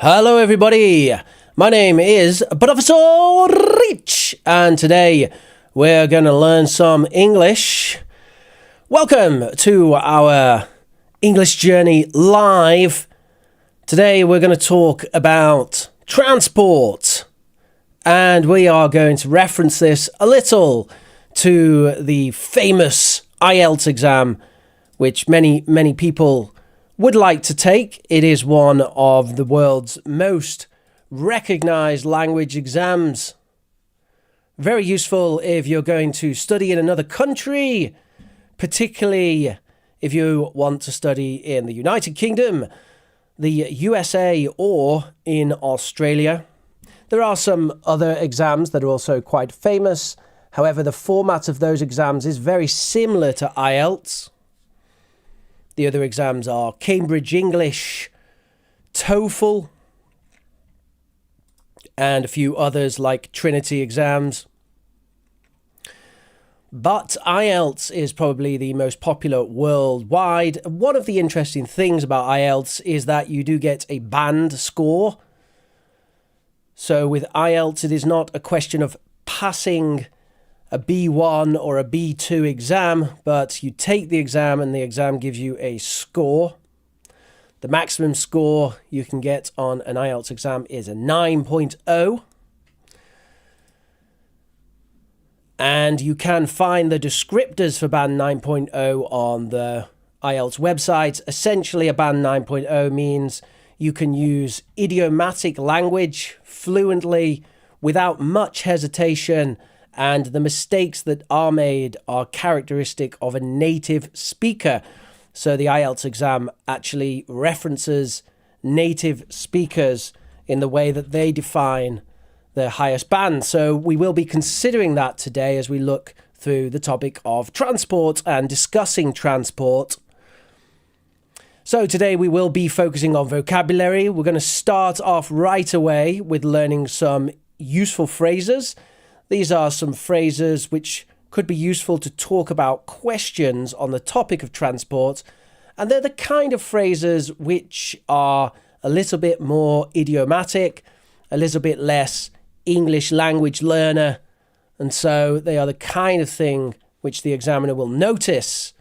Hello everybody, my name is ProfesorRich and today we're going to learn some English. Welcome to our English Journey Live. Today we're going to talk about transport and we are going to reference this a little to the famous IELTS exam which many people would like to take. It is one of the world's most recognized language exams. Very useful if you're going to study in another country, particularly if you want to study in the United Kingdom, the USA, or in Australia. There are some other exams that are also quite famous. However, the format of those exams is very similar to IELTS. The other exams are Cambridge English, TOEFL, and a few others like Trinity exams. But IELTS is probably the most popular worldwide. One of the interesting things about IELTS is that you do get a band score. So with IELTS, it is not a question of passing a B1 or a B2 exam, but you take the exam and the exam gives you a score. The maximum score you can get on an IELTS exam is a 9.0. And you can find the descriptors for band 9.0 on the IELTS website. Essentially, a band 9.0 means you can use idiomatic language fluently without much hesitation, and the mistakes that are made are characteristic of a native speaker. So the IELTS exam actually references native speakers in the way that they define their highest band. So we will be considering that today as we look through the topic of transport and discussing transport. So today we will be focusing on vocabulary. We're going to start off right away with learning some useful phrases. These are some phrases which could be useful to talk about questions on the topic of transport. And they're the kind of phrases which are a little bit more idiomatic, a little bit less English language learner. And so they are the kind of thing which the examiner will notice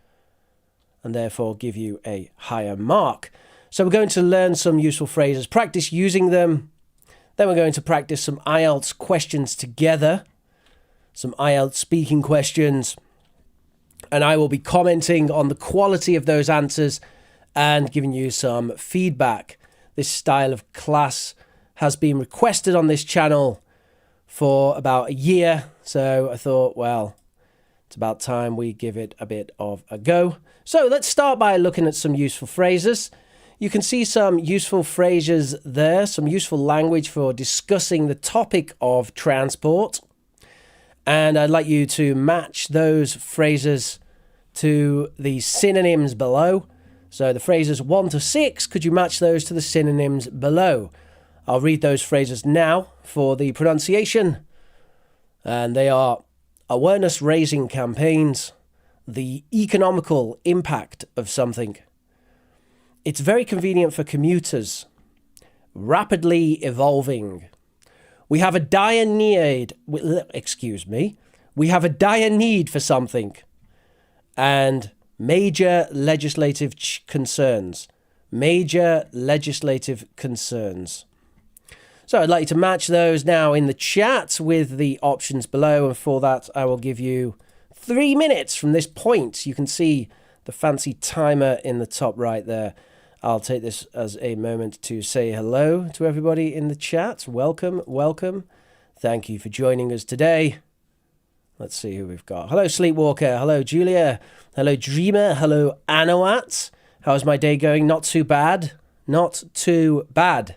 and therefore give you a higher mark. So we're going to learn some useful phrases, practice using them. Then we're going to practice some IELTS questions together. Some IELTS speaking questions, and I will be commenting on the quality of those answers and giving you some feedback. This style of class has been requested on this channel for about a year, so I thought, well, it's about time we give it a bit of a go. So let's start by looking at some useful phrases. You can see some useful phrases there, some useful language for discussing the topic of transport. And I'd like you to match those phrases to the synonyms below. So the phrases 1 to 6, could you match those to the synonyms below? I'll read those phrases now for the pronunciation. And they are awareness-raising campaigns, the economical impact of something. It's very convenient for commuters, rapidly evolving. We have a dire need, we have a dire need for something. And major legislative concerns. Major legislative concerns. So I'd like you to match those now in the chat with the options below. And for that, I will give you 3 minutes from this point. You can see the fancy timer in the top right there. I'll take this as a moment to say hello to everybody in the chat. Welcome, welcome. Thank you for joining us today. Let's see who we've got. Hello, Sleepwalker. Hello, Julia. Hello, Dreamer. Hello, Anowat. How's my day going? Not too bad. Not too bad.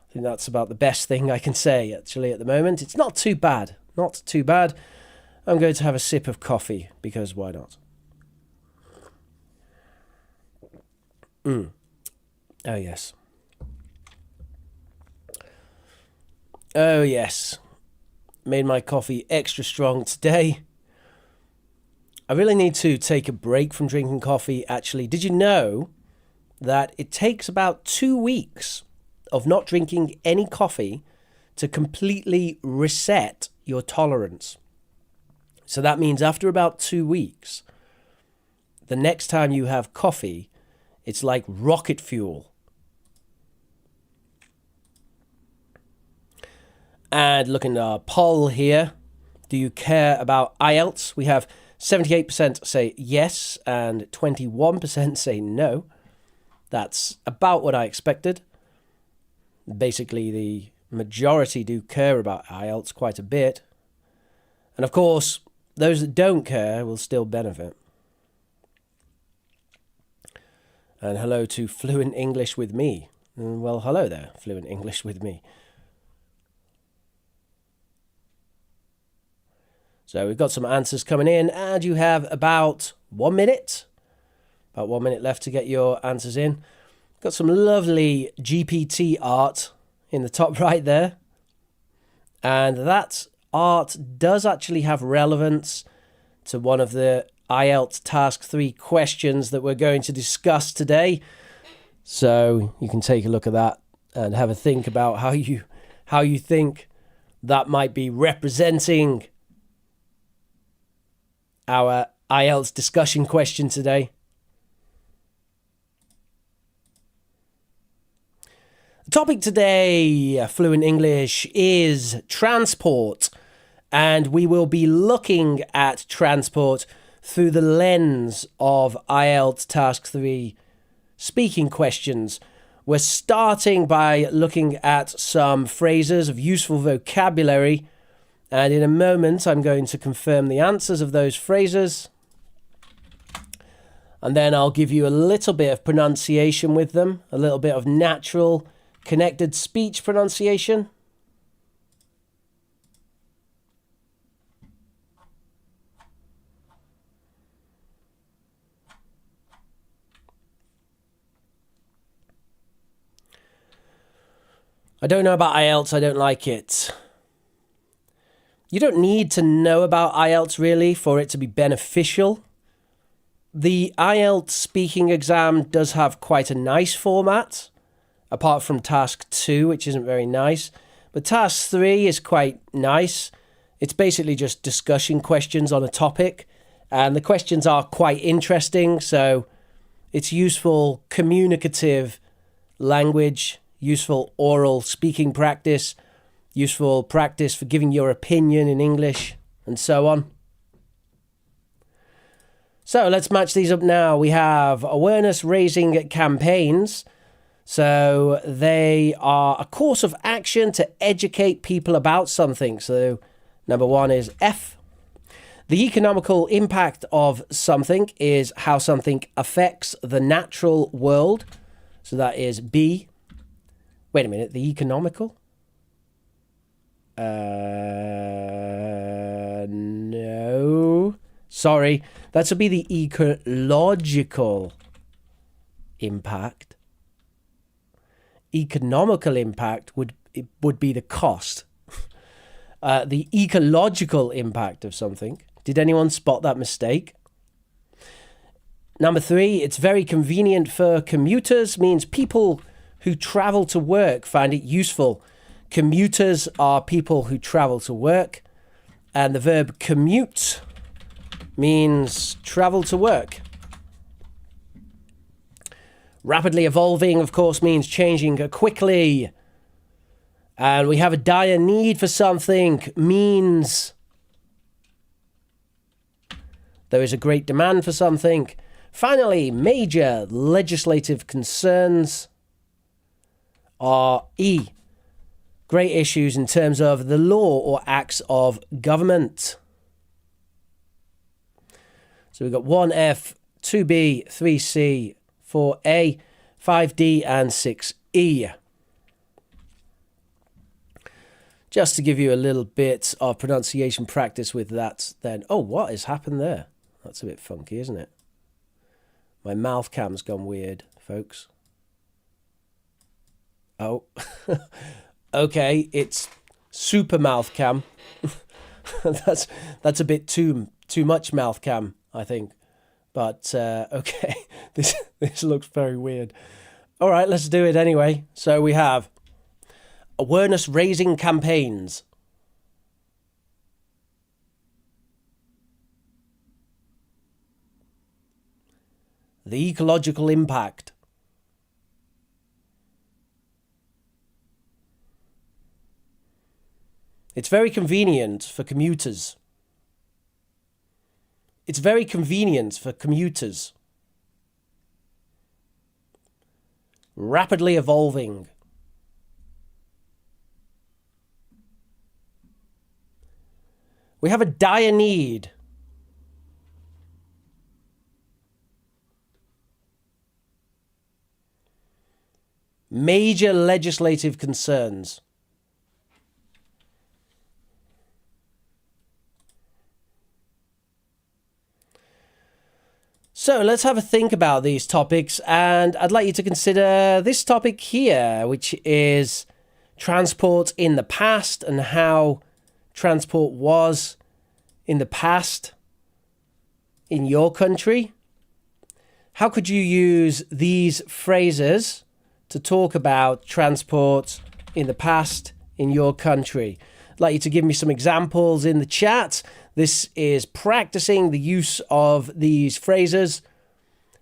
I think that's about the best thing I can say, actually, at the moment. It's not too bad. Not too bad. I'm going to have a sip of coffee, because why not? Oh, yes. Oh, yes. Made my coffee extra strong today. I really need to take a break from drinking coffee, actually. Did you know that it takes about 2 weeks of not drinking any coffee to completely reset your tolerance. So that means after about 2 weeks, the next time you have coffee, it's like rocket fuel. And looking at our poll here, do you care about IELTS? We have 78% say yes and 21% say no. That's about what I expected. Basically, the majority do care about IELTS quite a bit. And of course, those that don't care will still benefit. And hello to Fluent English with me. Well, hello there, Fluent English with me. So we've got some answers coming in, and you have about 1 minute. About 1 minute left to get your answers in. Got some lovely GPT art in the top right there. And that art does actually have relevance to one of the IELTS Task 3 questions that we're going to discuss today. So you can take a look at that and have a think about how you think that might be representing our IELTS discussion question today. The topic today, Fluent English, is transport. And we will be looking at transport through the lens of IELTS Task 3 speaking questions. We're starting by looking at some phrases of useful vocabulary. And in a moment, I'm going to confirm the answers of those phrases. And then I'll give you a little bit of pronunciation with them, a little bit of natural, connected speech pronunciation. I don't know about IELTS, I don't like it. You don't need to know about IELTS really for it to be beneficial. The IELTS speaking exam does have quite a nice format, apart from Task 2, which isn't very nice. But Task 3 is quite nice. It's basically just discussion questions on a topic, and the questions are quite interesting, so it's useful communicative language, useful oral speaking practice, useful practice for giving your opinion in English, and so on. So let's match these up now. We have awareness-raising campaigns. So they are a course of action to educate people about something. So number 1 is F. The economical impact of something is how something affects the natural world. So that is B. Wait a minute, the economical? No. Sorry, that would be the ecological impact. Economical impact would be the cost. The ecological impact of something. Did anyone spot that mistake? Number 3, it's very convenient for commuters, means people who travel to work find it useful. Commuters are people who travel to work, and the verb commute means travel to work. Rapidly evolving, of course, means changing quickly. And we have a dire need for something, means there is a great demand for something. Finally, major legislative concerns are E. Great issues in terms of the law or acts of government. So we've got 1F, 2B, 3C, 4A, 5D, and 6E. Just to give you a little bit of pronunciation practice with that then. Oh, what has happened there? That's a bit funky, isn't it? My mouth cam's gone weird, folks. Oh, okay, it's super mouth cam. that's a bit too much mouth cam, I think. But okay, this looks very weird. All right, let's do it anyway. So we have awareness-raising campaigns. The ecological impact. It's very convenient for commuters. It's very convenient for commuters. Rapidly evolving. We have a dire need. Major legislative concerns. So let's have a think about these topics, and I'd like you to consider this topic here, which is transport in the past and how transport was in the past in your country. How could you use these phrases to talk about transport in the past in your country? I'd like you to give me some examples in the chat. This is practicing the use of these phrases.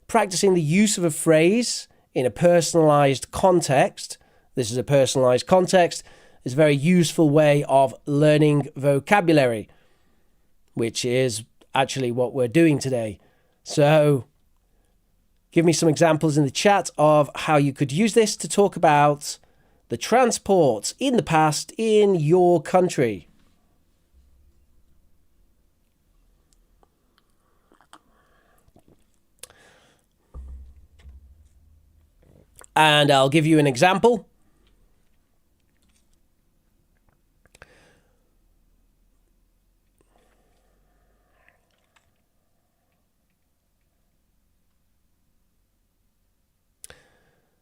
Practicing the use of a phrase in a personalized context. This is a personalized context. It's a very useful way of learning vocabulary, which is actually what we're doing today. So give me some examples in the chat of how you could use this to talk about the transport in the past in your country. And I'll give you an example.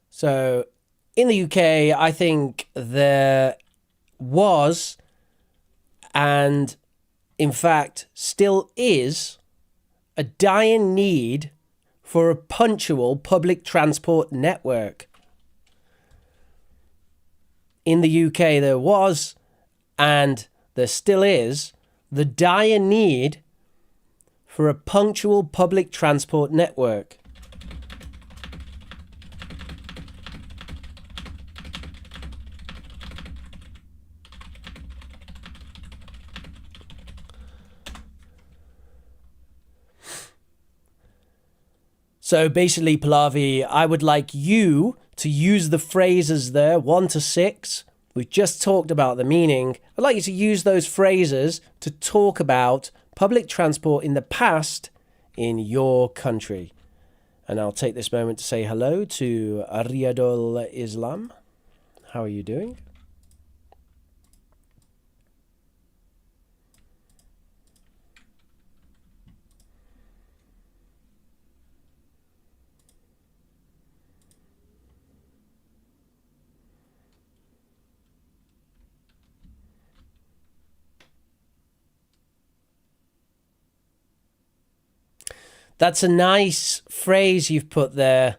So in the UK, I think there was, and in fact still is, a dire need for a punctual public transport network. In the UK, there was, and there still is, the dire need for a punctual public transport network. So basically, Pallavi, I would like you to use the phrases there, 1 to 6. We've just talked about the meaning. I'd like you to use those phrases to talk about public transport in the past in your country. And I'll take this moment to say hello to Riyadul Islam. How are you doing? That's a nice phrase you've put there,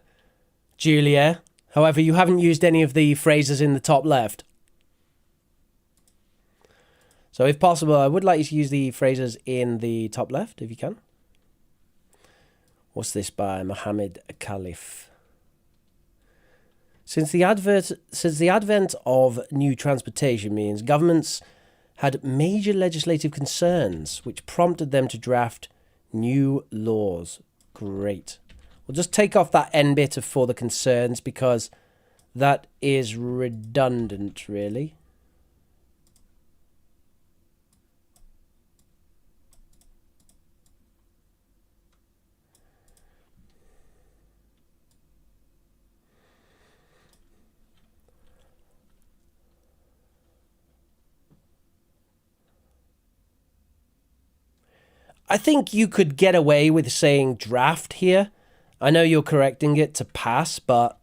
Julia. However, you haven't used any of the phrases in the top left. So if possible, I would like you to use the phrases in the top left, if you can. What's this by Mohammed Khalif? Since the advent of new transportation means governments had major legislative concerns, which prompted them to draft new laws. Great. We'll just take off that end bit of for the concerns because that is redundant, really. I think you could get away with saying draft here. I know you're correcting it to pass, but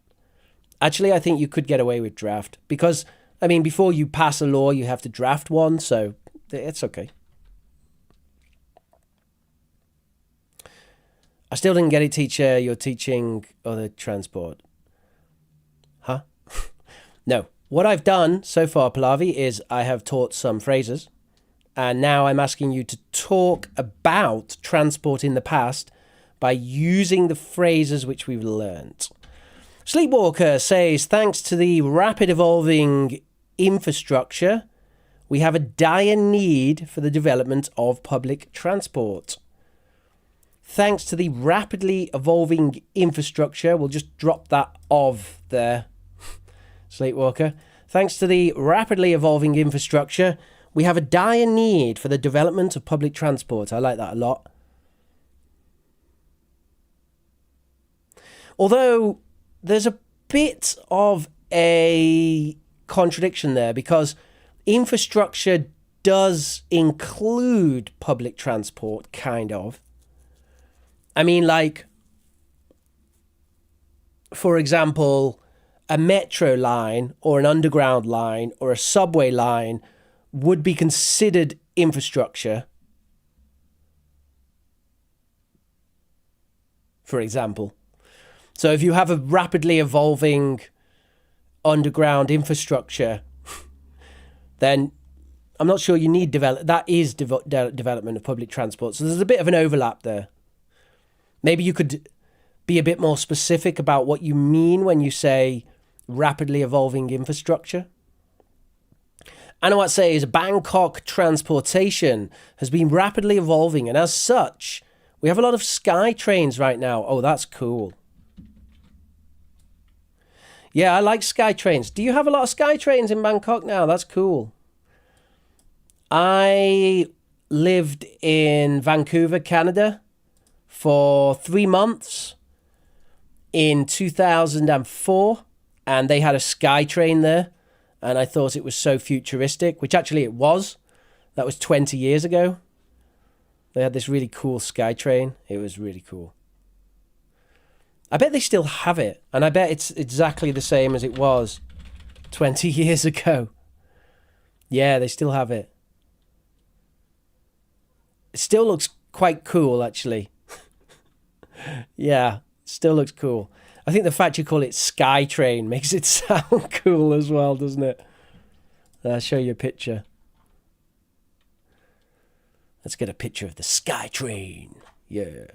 actually I think you could get away with draft because, I mean, before you pass a law, you have to draft one, so it's okay. I still didn't get it, teacher. You're teaching other transport. Huh? No, what I've done so far, Pallavi, is I have taught some phrases, and now I'm asking you to talk about transport in the past by using the phrases which we've learnt. Sleepwalker says, thanks to the rapid evolving infrastructure, we have a dire need for the development of public transport. Thanks to the rapidly evolving infrastructure, we'll just drop that "of" there, Sleepwalker. Thanks to the rapidly evolving infrastructure, we have a dire need for the development of public transport. I like that a lot. Although there's a bit of a contradiction there, because infrastructure does include public transport, kind of. I mean, like, for example, a metro line or an underground line or a subway line would be considered infrastructure, for example. So if you have a rapidly evolving underground infrastructure, then I'm not sure you need that is development of public transport. So there's a bit of an overlap there. Maybe you could be a bit more specific about what you mean when you say rapidly evolving infrastructure. And what I say is Bangkok transportation has been rapidly evolving, and as such, we have a lot of sky trains right now. Oh, that's cool. Yeah, I like sky trains. Do you have a lot of sky trains in Bangkok now? That's cool. I lived in Vancouver, Canada for 3 months in 2004, and they had a sky train there, and I thought it was so futuristic, which actually it was. That was 20 years ago. They had this really cool sky train. It was really cool. I bet they still have it, and I bet it's exactly the same as it was 20 years ago. Yeah, they still have it. It still looks quite cool, actually. Yeah, it still looks cool. I think the fact you call it Skytrain makes it sound cool as well, doesn't it? I'll show you a picture. Let's get a picture of the Skytrain. Yeah.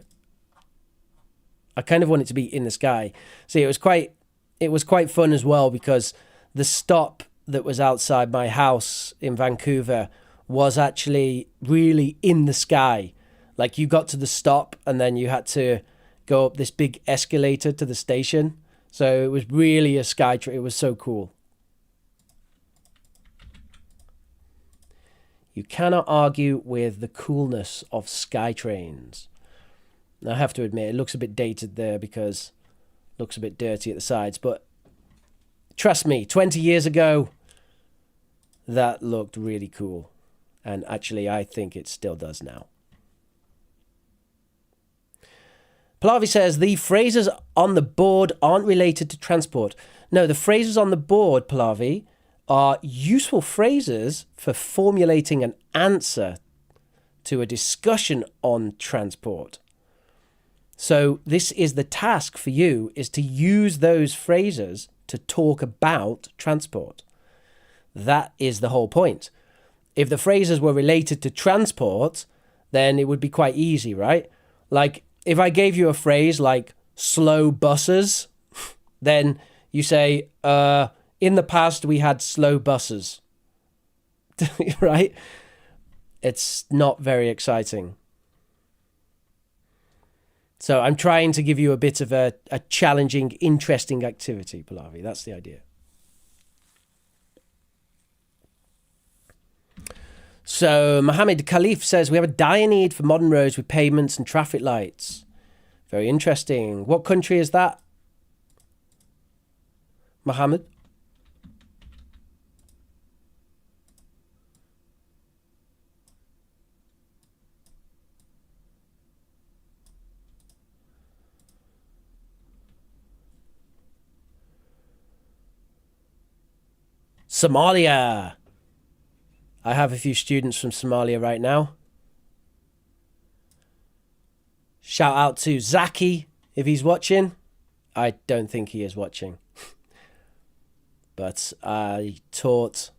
I kind of want it to be in the sky. See, it was quite fun as well, because the stop that was outside my house in Vancouver was actually really in the sky. Like, you got to the stop and then you had to go up this big escalator to the station. So it was really a sky train. It was so cool. You cannot argue with the coolness of sky trains. I have to admit, it looks a bit dated there because it looks a bit dirty at the sides. But trust me, 20 years ago, that looked really cool. And actually, I think it still does now. Pallavi says, the phrases on the board aren't related to transport. No, the phrases on the board, Pallavi, are useful phrases for formulating an answer to a discussion on transport. So this is the task for you, is to use those phrases to talk about transport. That is the whole point. If the phrases were related to transport, then it would be quite easy, right? Like, if I gave you a phrase like slow buses, then you say, in the past we had slow buses, right? It's not very exciting. So I'm trying to give you a bit of a challenging, interesting activity, Pallavi. That's the idea. So Mohammed Khalif says, we have a dire need for modern roads with pavements and traffic lights. Very interesting. What country is that, Mohammed? Somalia. I have a few students from Somalia right now. Shout out to Zaki if he's watching. I don't think he is watching. but I taught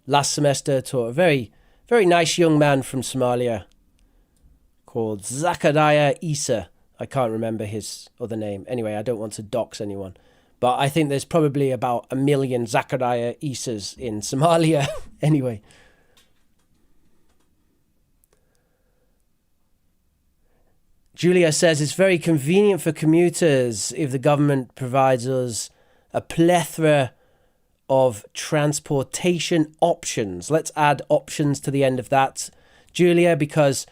last semester, taught a very, very nice young man from Somalia called Zachariah Isa. I can't remember his other name. Anyway, I don't want to dox anyone. But I think there's probably about 1 million Zachariah Isas in Somalia. Anyway. Julia says it's very convenient for commuters if the government provides us a plethora of transportation options. Let's add options to the end of that, Julia, because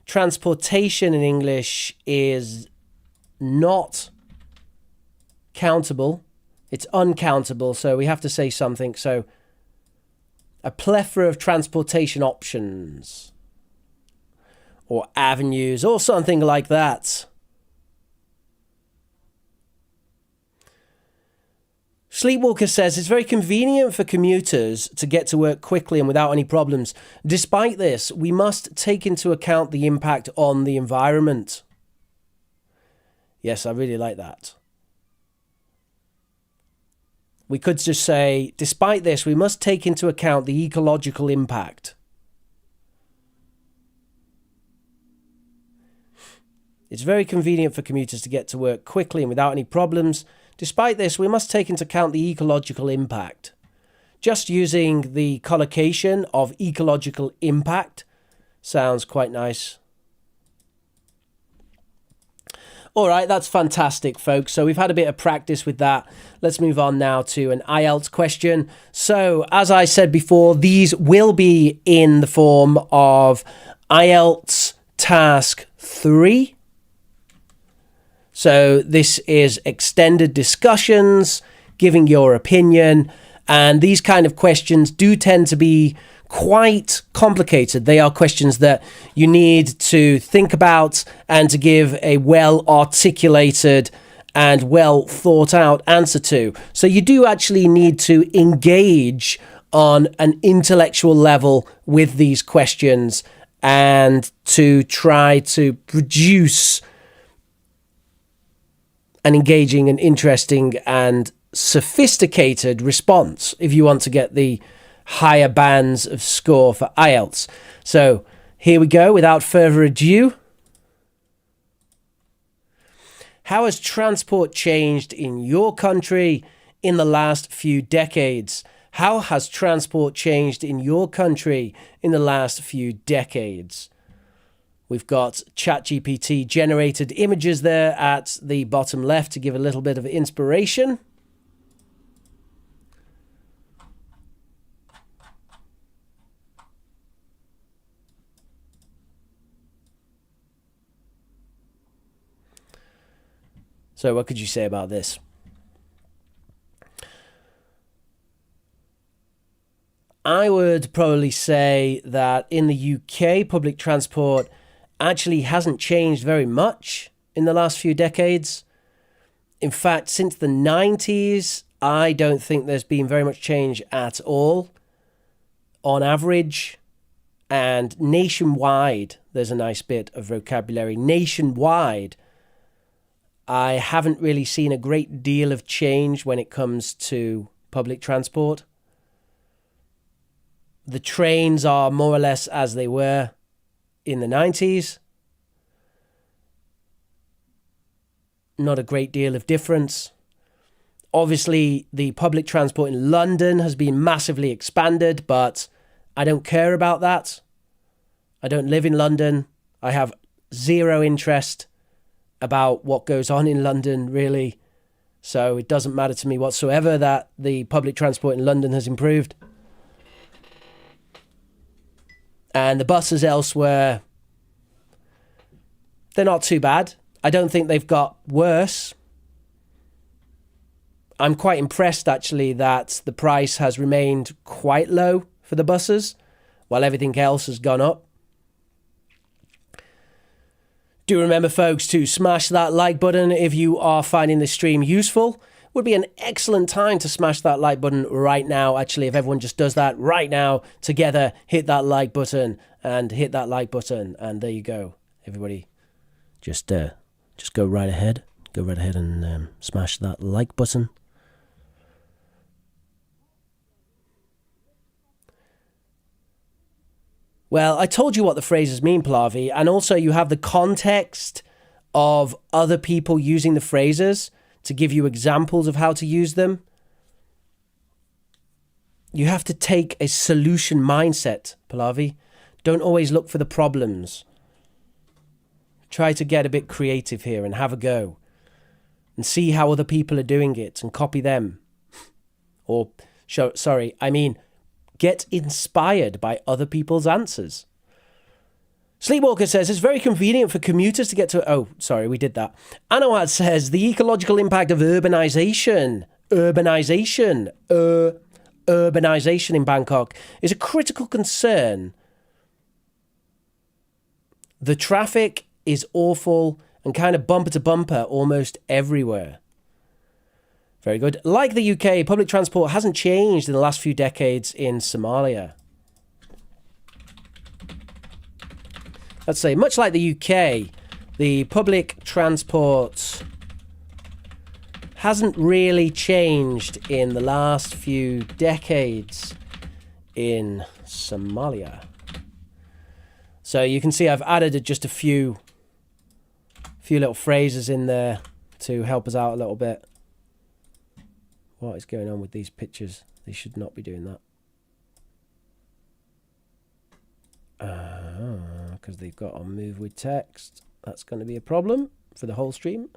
transportation in English is not countable. It's uncountable, so we have to say something. So a plethora of transportation options or avenues or something like that. Sleepwalker says it's very convenient for commuters to get to work quickly and without any problems. Despite this, we must take into account the impact on the environment. Yes, I really like that. We could just say, despite this, we must take into account the ecological impact. It's very convenient for commuters to get to work quickly and without any problems. Despite this, we must take into account the ecological impact. Just using the collocation of ecological impact sounds quite nice. All right, that's fantastic, folks. So we've had a bit of practice with that. Let's move on now to an IELTS question. So as I said before, these will be in the form of IELTS Task 3. So this is extended discussions, giving your opinion, and these kind of questions do tend to be quite complicated. They are questions that you need to think about and to give a well-articulated and well-thought-out answer to. So you do actually need to engage on an intellectual level with these questions and to try to produce an engaging and interesting and sophisticated response if you want to get the higher bands of score for IELTS. So here we go, without further ado. How has transport changed in your country in the last few decades? How has transport changed in your country in the last few decades? We've got ChatGPT generated images there at the bottom left to give a little bit of inspiration. So what could you say about this? I would probably say that in the UK, public transport actually hasn't changed very much in the last few decades. In fact, since the 90s, I don't think there's been very much change at all on average. And nationwide, there's a nice bit of vocabulary. Nationwide, I haven't really seen a great deal of change when it comes to public transport. The trains are more or less as they were in the 90s. Not a great deal of difference. Obviously, the public transport in London has been massively expanded, but I don't care about that. I don't live in London. I have zero interest about what goes on in London, really. So it doesn't matter to me whatsoever that the public transport in London has improved. And the buses elsewhere, they're not too bad. I don't think they've got worse. I'm quite impressed, actually, that the price has remained quite low for the buses, while everything else has gone up. Do remember, folks, to smash that like button if you are finding this stream useful. Would be an excellent time to smash that like button right now. Actually, if everyone just does that right now together, hit that like button and hit that like button. And there you go. Everybody, just go right ahead. Go right ahead and smash that like button. Well, I told you what the phrases mean, Pallavi, and also you have the context of other people using the phrases to give you examples of how to use them. You have to take a solution mindset, Pallavi. Don't always look for the problems. Try to get a bit creative here and have a go. And see how other people are doing it and copy them. Get inspired by other people's answers. Sleepwalker says, it's very convenient for commuters to get to... Oh, sorry, we did that. Anawat says, the ecological impact of urbanization in Bangkok is a critical concern. The traffic is awful and kind of bumper to bumper almost everywhere. Very good. Like the UK, public transport hasn't changed in the last few decades in Somalia. Let's say, much like the UK, the public transport hasn't really changed in the last few decades in Somalia. So you can see I've added just a few little phrases in there to help us out a little bit. What is going on with these pictures? They should not be doing that. Because they've got on move with text. That's going to be a problem for the whole stream.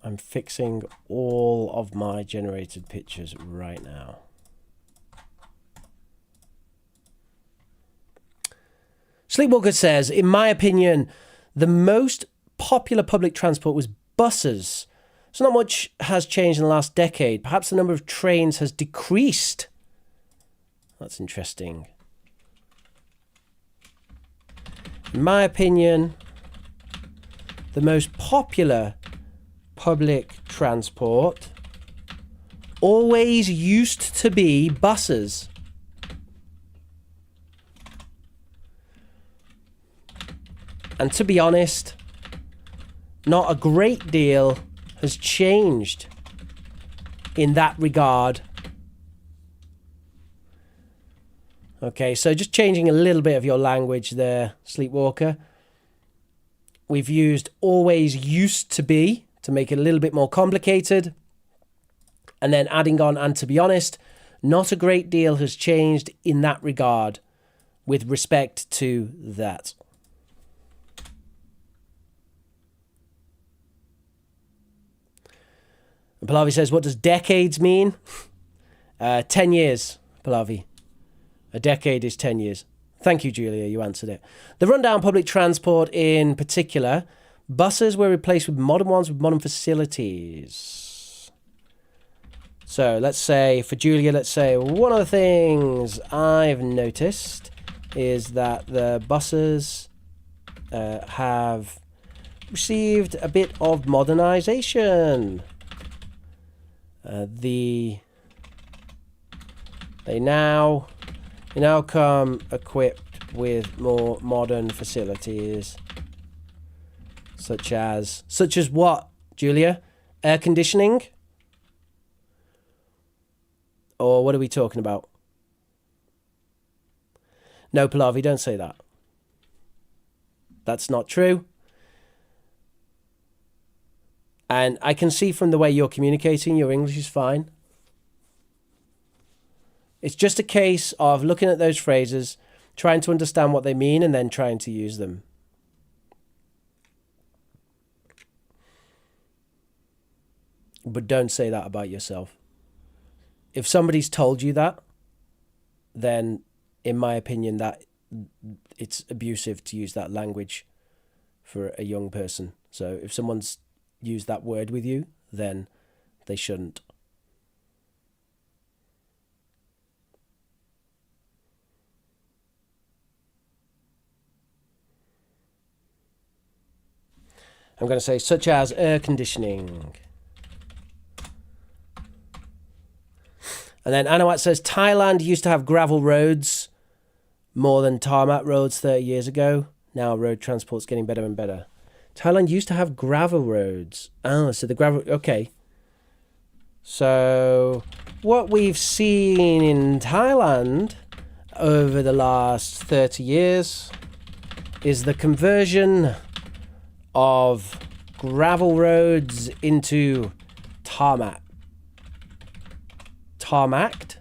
I'm fixing all of my generated pictures right now. Sleepwalker says, in my opinion, the most popular public transport was buses. So not much has changed in the last decade. Perhaps the number of trains has decreased. That's interesting. In my opinion, the most popular public transport always used to be buses. And to be honest, not a great deal has changed in that regard. Okay, so just changing a little bit of your language there, Sleepwalker. We've used always used to be to make it a little bit more complicated. And then adding on, and to be honest, not a great deal has changed in that regard with respect to that. And Pallavi says, what does decades mean? 10 years, Pallavi. A decade is 10 years. Thank you, Julia, you answered it. The rundown public transport in particular, buses were replaced with modern ones with modern facilities. So let's say, for Julia, let's say one of the things I've noticed is that the buses have received a bit of modernization. They now come equipped with more modern facilities, such as what, Julia? Air conditioning? Or what are we talking about? No, Pallavi, don't say that. That's not true. And I can see from the way you're communicating, your English is fine. It's just a case of looking at those phrases, trying to understand what they mean, and then trying to use them. But don't say that about yourself. If somebody's told you that, then, in my opinion, that it's abusive to use that language for a young person. So if someone's used that word with you, then they shouldn't. I'm going to say such as air conditioning. And then Anawat says Thailand used to have gravel roads more than tarmac roads 30 years ago. Now road transport's getting better and better. Thailand used to have gravel roads. Oh, so the gravel... Okay. So what we've seen in Thailand over the last 30 years is the conversion of gravel roads into tarmac. Tarmacked?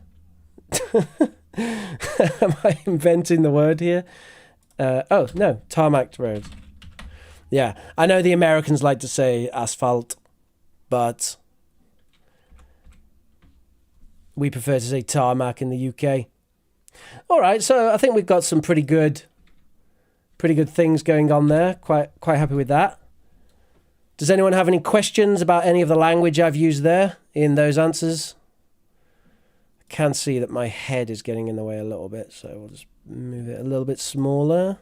Am I inventing the word here? Oh, no, tarmacked roads. Yeah, I know the Americans like to say asphalt, but we prefer to say tarmac in the UK. All right, so I think we've got some pretty good things going on there. Quite happy with that. Does anyone have any questions about any of the language I've used there in those answers? I can see that my head is getting in the way a little bit, so we'll just move it a little bit smaller.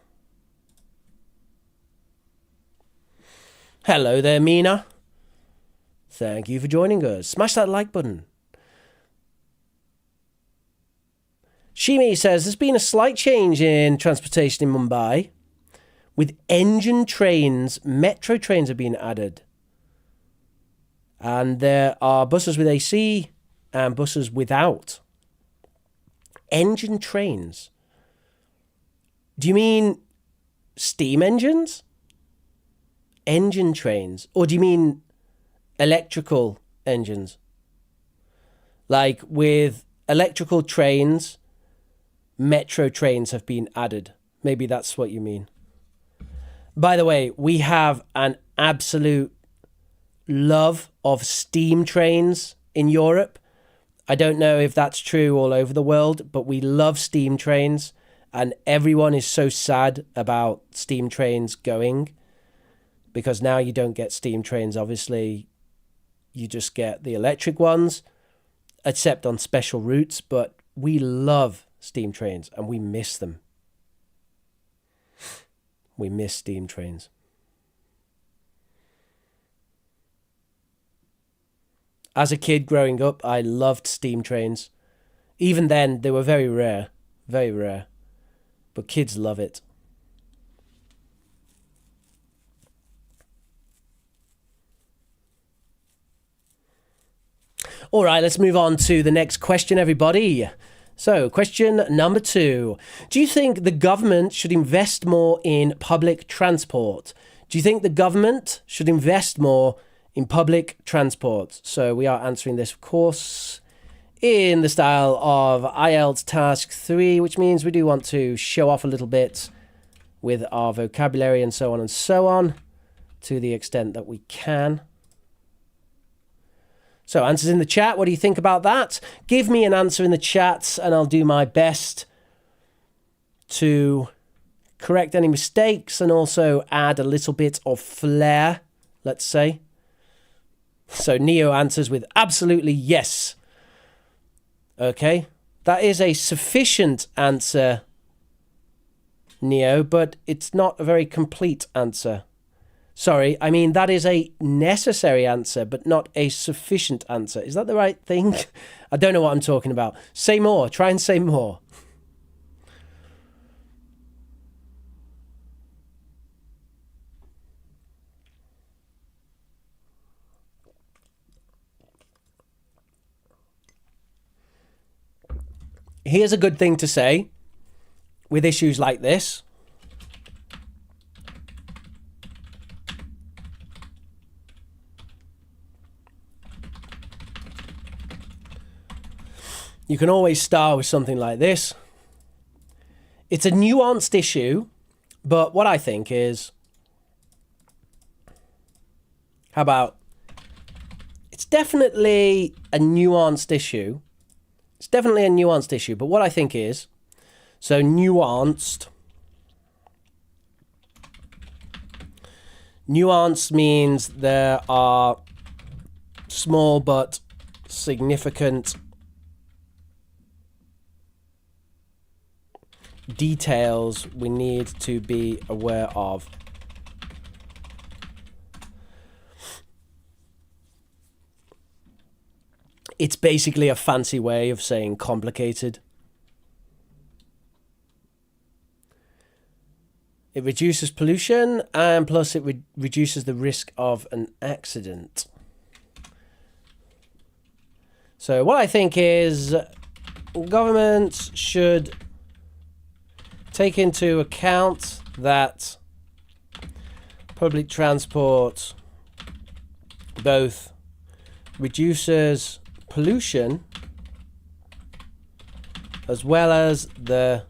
Hello there, Mina. Thank you for joining us. Smash that like button. Shimi says, there's been a slight change in transportation in Mumbai. With engine trains, metro trains are being added. And there are buses with AC and buses without. Engine trains. Do you mean steam engines? Engine trains? Or do you mean electrical engines? Like with electrical trains, metro trains have been added. Maybe that's what you mean. By the way, we have an absolute love of steam trains in Europe. I don't know if that's true all over the world, but we love steam trains, and everyone is so sad about steam trains going, because now you don't get steam trains, obviously. You just get the electric ones, except on special routes, but we love steam trains and we miss them. We miss steam trains. As a kid growing up, I loved steam trains. Even then, they were very rare. Very rare. But kids love it. All right, let's move on to the next question, everybody. So, question number 2. Do you think the government should invest more in public transport? Do you think the government should invest more in public transport? So, we are answering this, of course, in the style of IELTS Task 3, which means we do want to show off a little bit with our vocabulary and so on, to the extent that we can. So, answers in the chat. What do you think about that? Give me an answer in the chat and I'll do my best to correct any mistakes and also add a little bit of flair, let's say. So, Neo answers with absolutely yes. Okay, that is a sufficient answer, Neo, but it's not a very complete answer. Sorry, I mean, that is a necessary answer, but not a sufficient answer. Is that the right thing? I don't know what I'm talking about. Say more. Try and say more. Here's a good thing to say with issues like this. You can always start with something like this. It's a nuanced issue, but what I think is, how about, it's definitely a nuanced issue. It's definitely a nuanced issue, but what I think is, so nuanced. Nuance means there are small but significant details we need to be aware of. It's basically a fancy way of saying complicated. It reduces pollution, and plus it reduces the risk of an accident. So what I think is governments should take into account that public transport both reduces pollution as well as the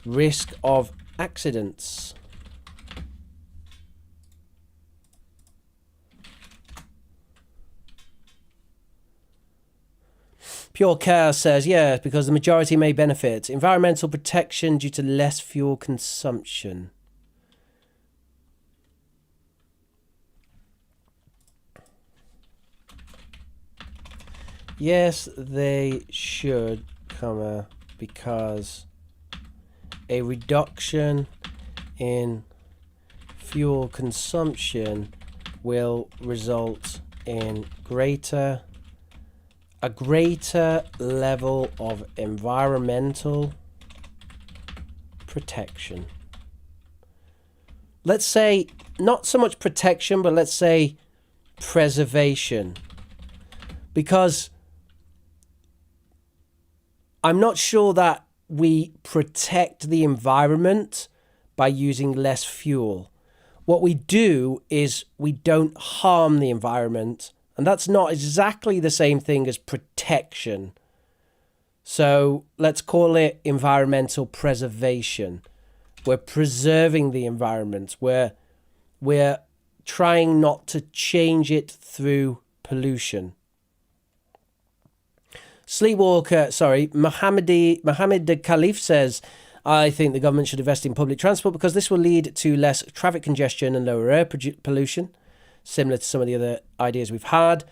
risk of accidents. Pure Chaos says, yeah, because the majority may benefit. Environmental protection due to less fuel consumption. Yes, they should, because a reduction in fuel consumption will result in a greater level of environmental protection. Let's say not so much protection, but let's say preservation. Because I'm not sure that we protect the environment by using less fuel. What we do is we don't harm the environment, and that's not exactly the same thing as protection. So let's call it environmental preservation. We're preserving the environment. We're trying not to change it through pollution. Mohammed the Caliph says, I think the government should invest in public transport because this will lead to less traffic congestion and lower air pollution, similar to some of the other ideas we've had.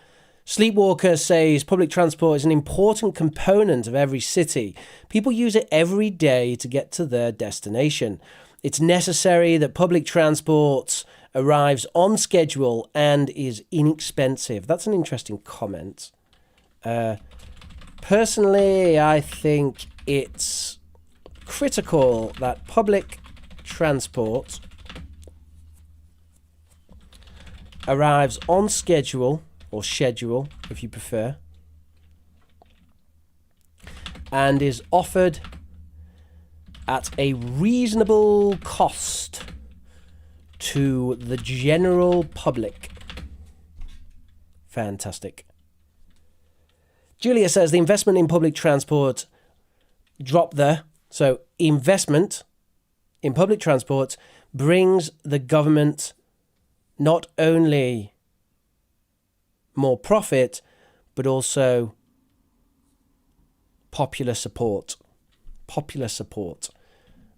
Sleepwalker says public transport is an important component of every city. People use it every day to get to their destination. It's necessary that public transport arrives on schedule and is inexpensive. That's an interesting comment. Personally, I think it's critical that public transport arrives on schedule, or schedule if you prefer, and is offered at a reasonable cost to the general public. Fantastic. Julia says the investment in public transport dropped there. So investment in public transport brings the government not only more profit, but also popular support. Popular support.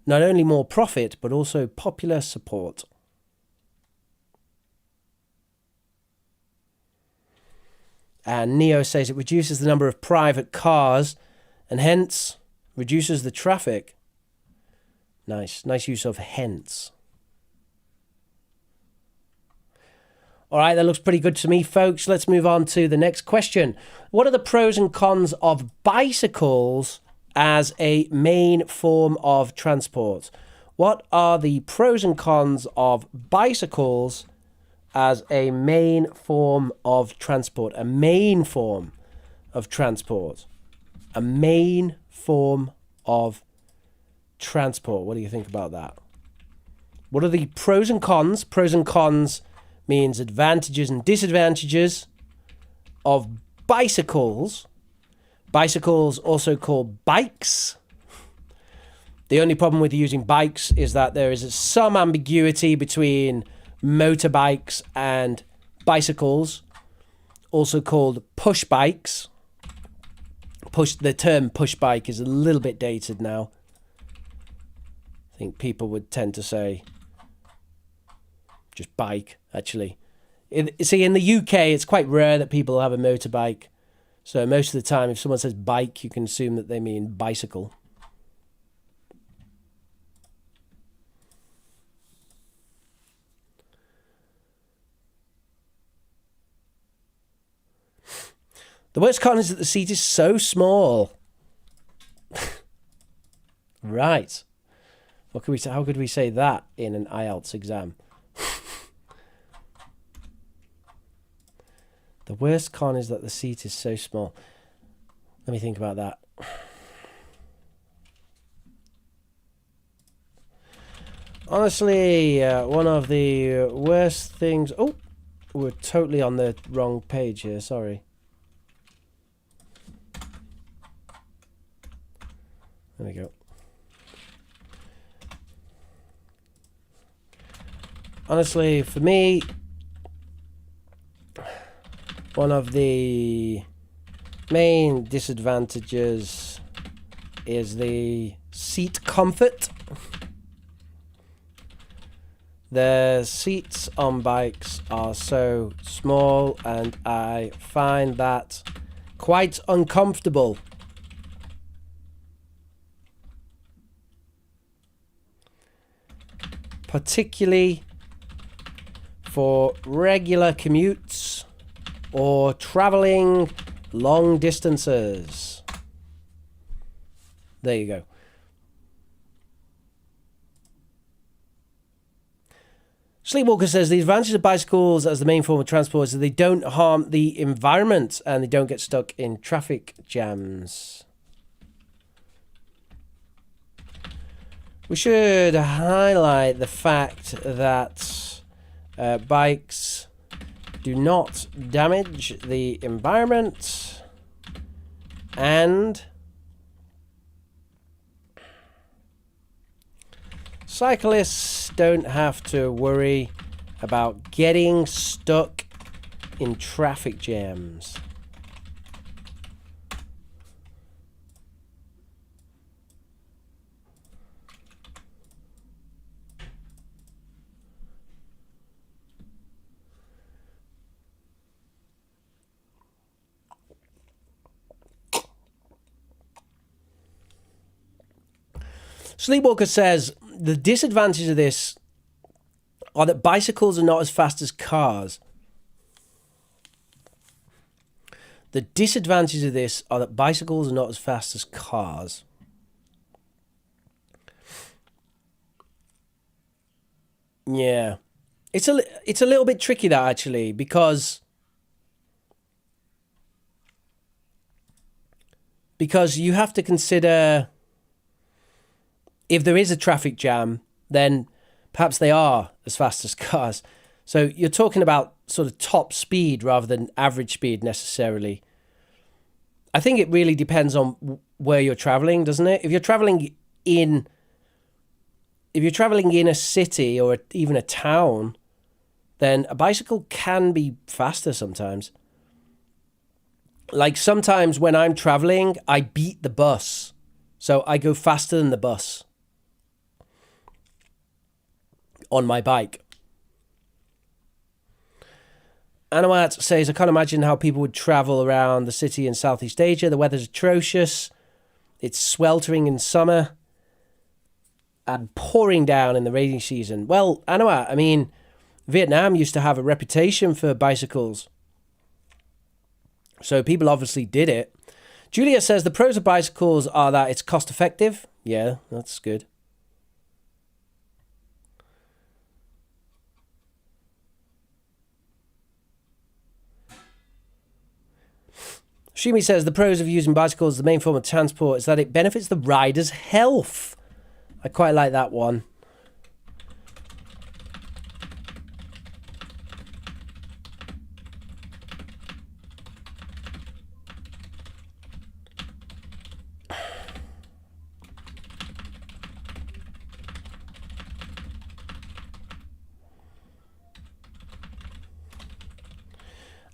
Not only more profit, but also popular support. And Neo says it reduces the number of private cars and hence reduces the traffic. Nice use of hence. All right, that looks pretty good to me, folks. Let's move on to the next question. What are the pros and cons of bicycles as a main form of transport? What are the pros and cons of bicycles as a main form of transport? A main form of transport. A main form of transport. What do you think about that? What are the pros and cons? Pros and cons means advantages and disadvantages of bicycles. Bicycles, also called bikes. The only problem with using bikes is that there is some ambiguity between motorbikes and bicycles, also called push bikes. The term push bike is a little bit dated now. I think people would tend to say just bike, actually. See, in the UK, it's quite rare that people have a motorbike. So most of the time, if someone says bike, you can assume that they mean bicycle. The worst con is that the seat is so small. Right. What could we say? How could we say that in an IELTS exam? The worst con is that the seat is so small. Let me think about that. Honestly, one of the worst things... Oh, we're totally on the wrong page here. Sorry. There we go. Honestly, for me, one of the main disadvantages is the seat comfort. The seats on bikes are so small, and I find that quite uncomfortable. Particularly for regular commutes or traveling long distances. There you go. Sleepwalker says the advantage of bicycles as the main form of transport is that they don't harm the environment and they don't get stuck in traffic jams. We should highlight the fact that bikes do not damage the environment, and cyclists don't have to worry about getting stuck in traffic jams. Sleepwalker says the disadvantage of this are that bicycles are not as fast as cars. The disadvantage of this are that bicycles are not as fast as cars. Yeah. It's a little bit tricky, that, actually, because you have to consider, if there is a traffic jam, then perhaps they are as fast as cars. So you're talking about sort of top speed rather than average speed necessarily. I think it really depends on where you're traveling, doesn't it? If you're traveling in a city or even a town, then a bicycle can be faster sometimes. Like sometimes when I'm traveling, I beat the bus. So I go faster than the bus on my bike. Anawat says, I can't imagine how people would travel around the city in Southeast Asia. The weather's atrocious. It's sweltering in summer and pouring down in the rainy season. Well, Anawat, I mean, Vietnam used to have a reputation for bicycles. So people obviously did it. Julia says, the pros of bicycles are that it's cost effective. Yeah, that's good. Shimi says, the pros of using bicycles as the main form of transport is that it benefits the rider's health. I quite like that one.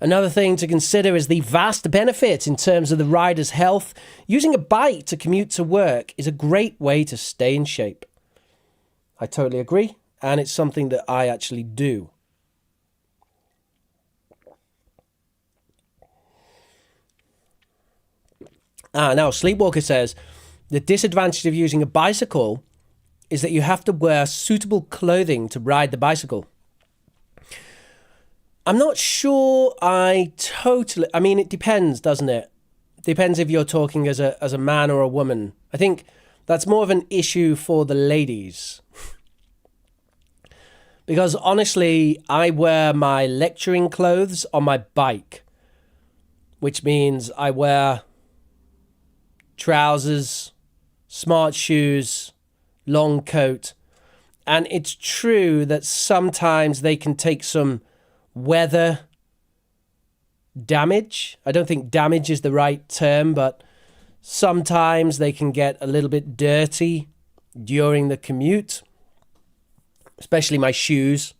Another thing to consider is the vast benefits in terms of the rider's health. Using a bike to commute to work is a great way to stay in shape. I totally agree, and it's something that I actually do. Now Sleepwalker says, the disadvantage of using a bicycle is that you have to wear suitable clothing to ride the bicycle. I'm not sure I mean, it depends, doesn't it? Depends if you're talking as a man or a woman. I think That's more of an issue for the ladies. Because honestly, I wear my lecturing clothes on my bike, which means I wear trousers, smart shoes, long coat. And it's true that sometimes they can take some weather damage. I don't think damage is the right term, but sometimes they can get a little bit dirty during the commute, especially my shoes.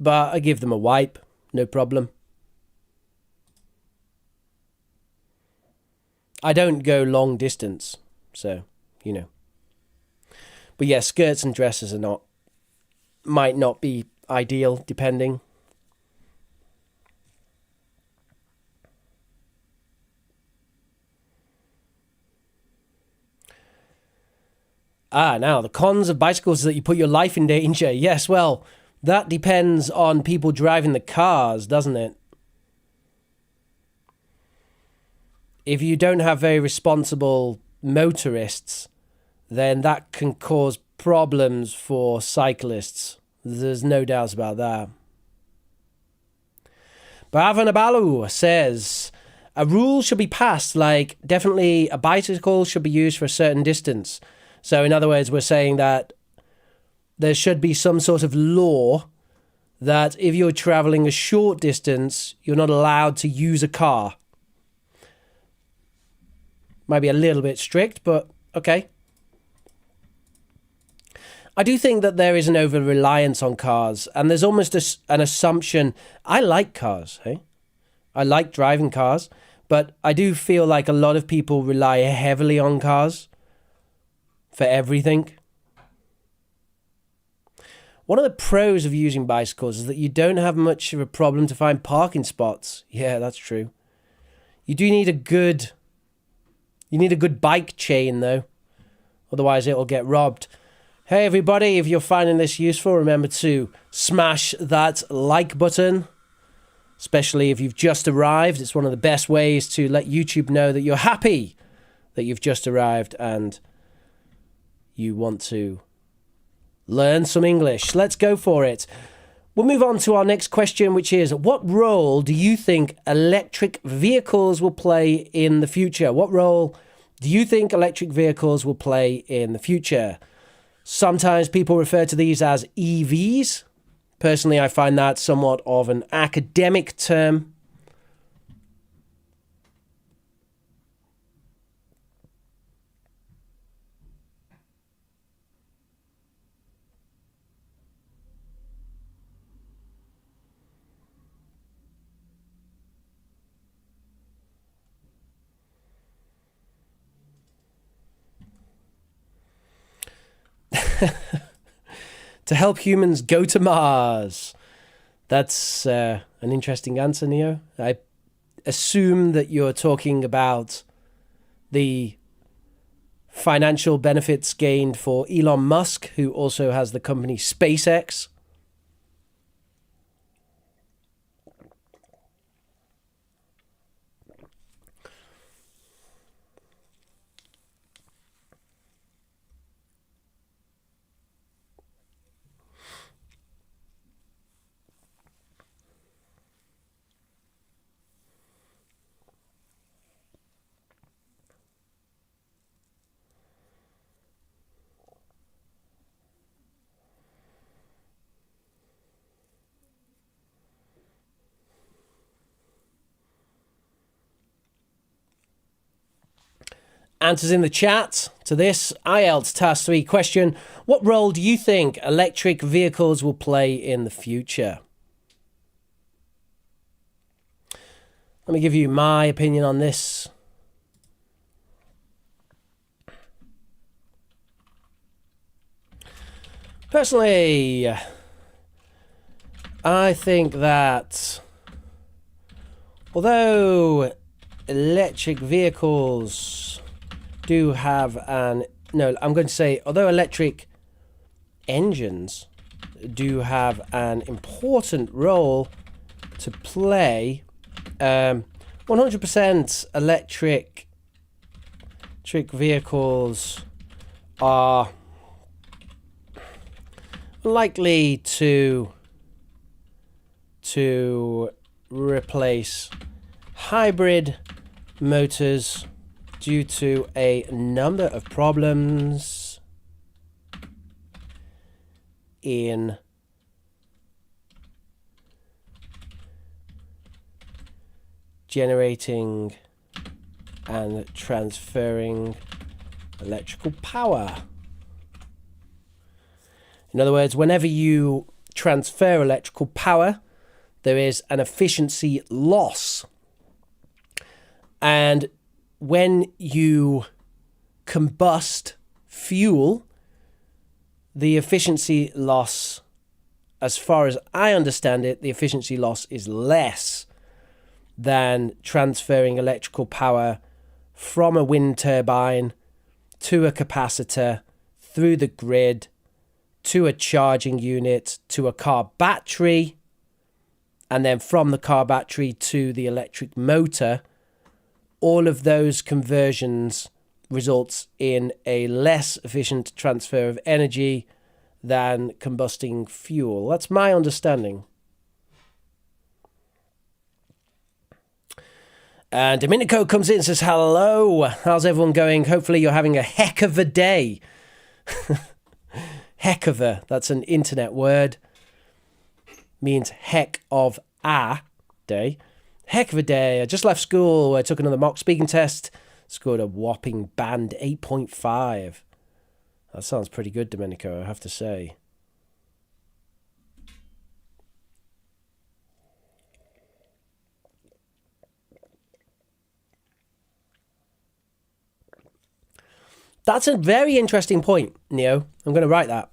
But I give them a wipe, no problem. I don't go long distance, so, you know. But yeah, skirts and dresses might not be ideal, depending. Now, the cons of bicycles is that you put your life in danger. Yes, well, that depends on people driving the cars, doesn't it? If you don't have very responsible motorists, then that can cause problems for cyclists. There's no doubt about that. Bhavanabalu says, a rule should be passed, like definitely a bicycle should be used for a certain distance. So in other words, we're saying that there should be some sort of law that if you're traveling a short distance, you're not allowed to use a car. Might be a little bit strict, but okay. I do think that there is an over-reliance on cars, and there's almost an assumption. I like cars, hey? I like driving cars, but I do feel like a lot of people rely heavily on cars for everything. One of the pros of using bicycles is that you don't have much of a problem to find parking spots. Yeah, that's true. You do need a good bike chain, though. Otherwise, it'll get robbed. Hey, everybody, if you're finding this useful, remember to smash that like button, especially if you've just arrived. It's one of the best ways to let YouTube know that you're happy that you've just arrived and you want to learn some English. Let's go for it. We'll move on to our next question, which is, what role do you think electric vehicles will play in the future? What role do you think electric vehicles will play in the future? Sometimes people refer to these as EVs. Personally, I find that somewhat of an academic term. To help humans go to Mars. That's an interesting answer, Neo. I assume that you're talking about the financial benefits gained for Elon Musk, who also has the company SpaceX. Answers in the chat to this IELTS Task 3 question. What role do you think electric vehicles will play in the future? Let me give you my opinion on this. Personally, I think that although electric vehicles do have although electric engines do have an important role to play, 100% electric electric vehicles are likely to replace hybrid motors due to a number of problems in generating and transferring electrical power. In other words, whenever you transfer electrical power, there is an efficiency loss. And when you combust fuel, the efficiency loss, as far as I understand it, the efficiency loss is less than transferring electrical power from a wind turbine to a capacitor, through the grid, to a charging unit, to a car battery, and then from the car battery to the electric motor. All of those conversions results in a less efficient transfer of energy than combusting fuel. That's my understanding. And Domenico comes in and says, hello, how's everyone going? Hopefully you're having a heck of a day. Heck of a, that's an internet word. Means heck of a day. Heck of a day. I just left school. I took another mock speaking test. Scored a whopping band 8.5. That sounds pretty good, Domenico, I have to say. That's a very interesting point, Neo. I'm going to write that.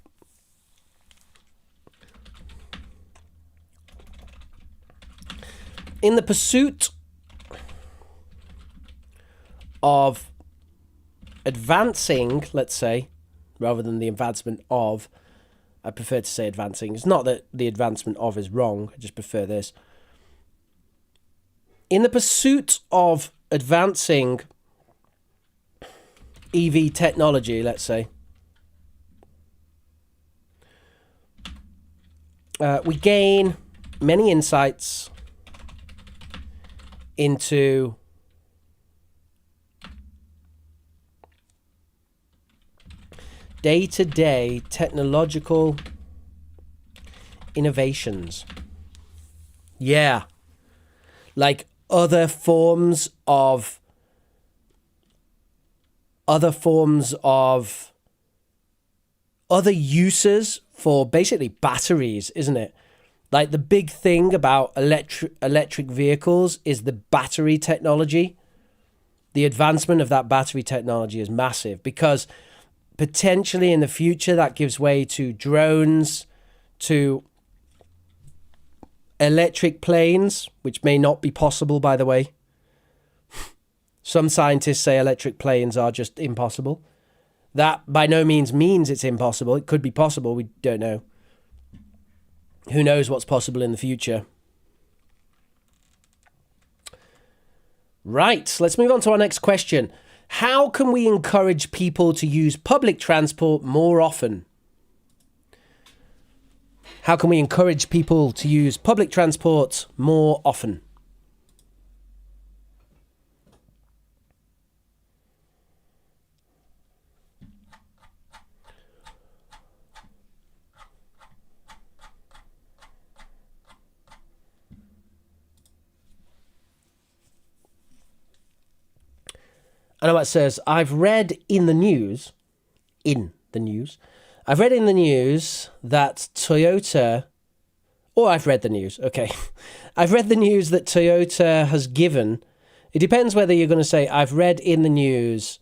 In the pursuit of advancing, let's say, rather than the advancement of, I prefer to say advancing. It's not that the advancement of is wrong, I just prefer this. In the pursuit of advancing EV technology, let's say, we gain many insights into day-to-day technological innovations. Yeah. Like other forms of other uses for basically batteries, isn't it? Like the big thing about electric vehicles is the battery technology. The advancement of that battery technology is massive because potentially in the future that gives way to drones, to electric planes, which may not be possible, by the way. Some scientists say electric planes are just impossible. That by no means it's impossible. It could be possible. We don't know. Who knows what's possible in the future? Right, let's move on to our next question. How can we encourage people to use public transport more often? How can we encourage people to use public transport more often? I know what it says. I've read in the news that Toyota, or I've read the news, okay. I've read the news that Toyota has given, it depends whether you're going to say, I've read in the news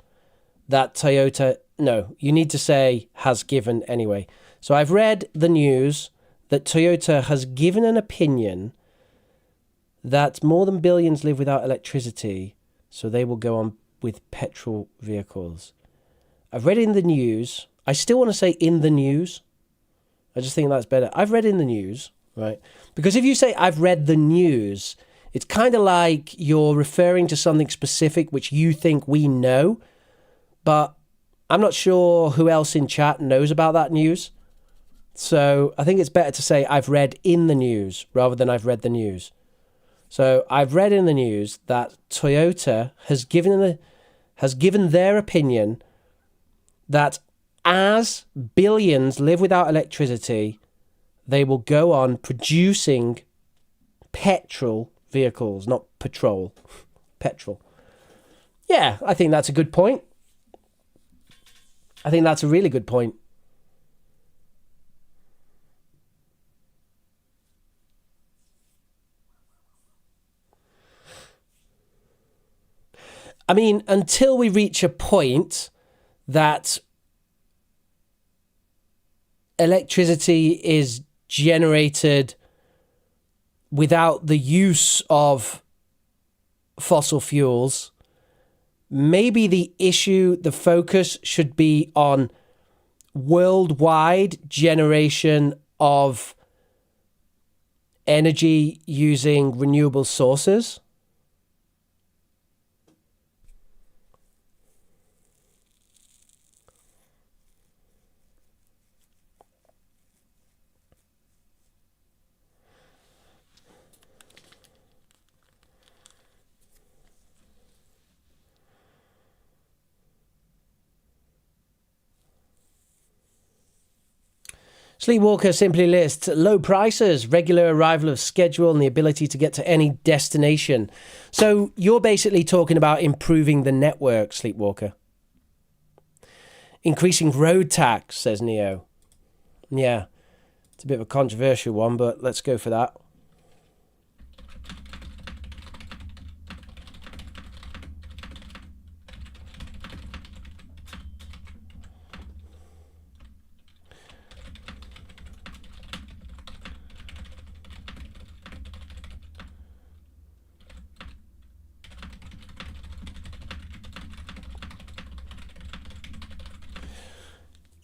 that Toyota, no, you need to say has given anyway. So I've read the news that Toyota has given an opinion that more than billions live without electricity, so they will go on with petrol vehicles. I've read in the news. I still want to say in the news. I just think that's better. I've read in the news, right? Because if you say I've read the news, it's kind of like you're referring to something specific which you think we know, but I'm not sure who else in chat knows about that news. So I think it's better to say I've read in the news rather than I've read the news. So I've read in the news that Toyota has given their opinion that as billions live without electricity, they will go on producing petrol vehicles, not petrol. Petrol. Yeah, I think that's a good point. I think that's a really good point. I mean, until we reach a point that electricity is generated without the use of fossil fuels, maybe the focus should be on worldwide generation of energy using renewable sources. Sleepwalker simply lists low prices, regular arrival of schedule, and the ability to get to any destination. So you're basically talking about improving the network, Sleepwalker. Increasing road tax, says Neo. Yeah, it's a bit of a controversial one, but let's go for that.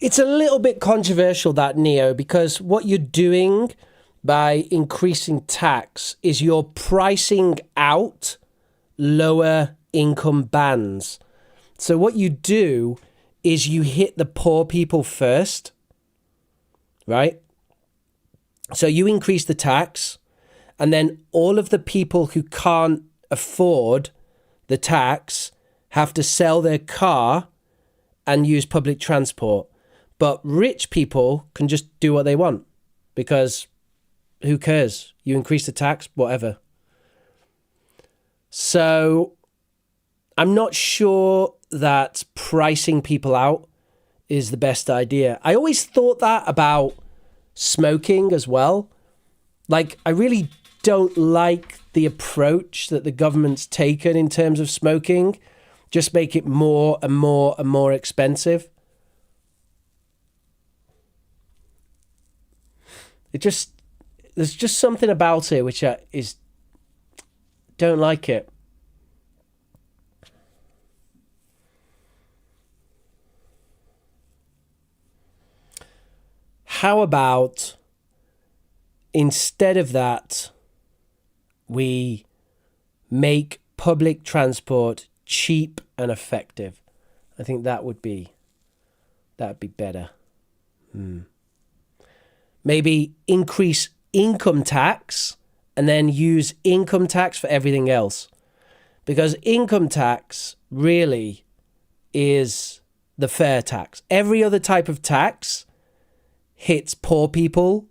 It's a little bit controversial, that, Neo, because what you're doing by increasing tax is you're pricing out lower income bands. So what you do is you hit the poor people first, right? So you increase the tax, and then all of the people who can't afford the tax have to sell their car and use public transport. But rich people can just do what they want because who cares? You increase the tax, whatever. So I'm not sure that pricing people out is the best idea. I always thought that about smoking as well. Like, I really don't like the approach that the government's taken in terms of smoking. Just make it more and more and more expensive. There's just something about it which don't like it. How about instead of that, we make public transport cheap and effective? I think that would be better. Maybe increase income tax and then use income tax for everything else. Because income tax really is the fair tax. Every other type of tax hits poor people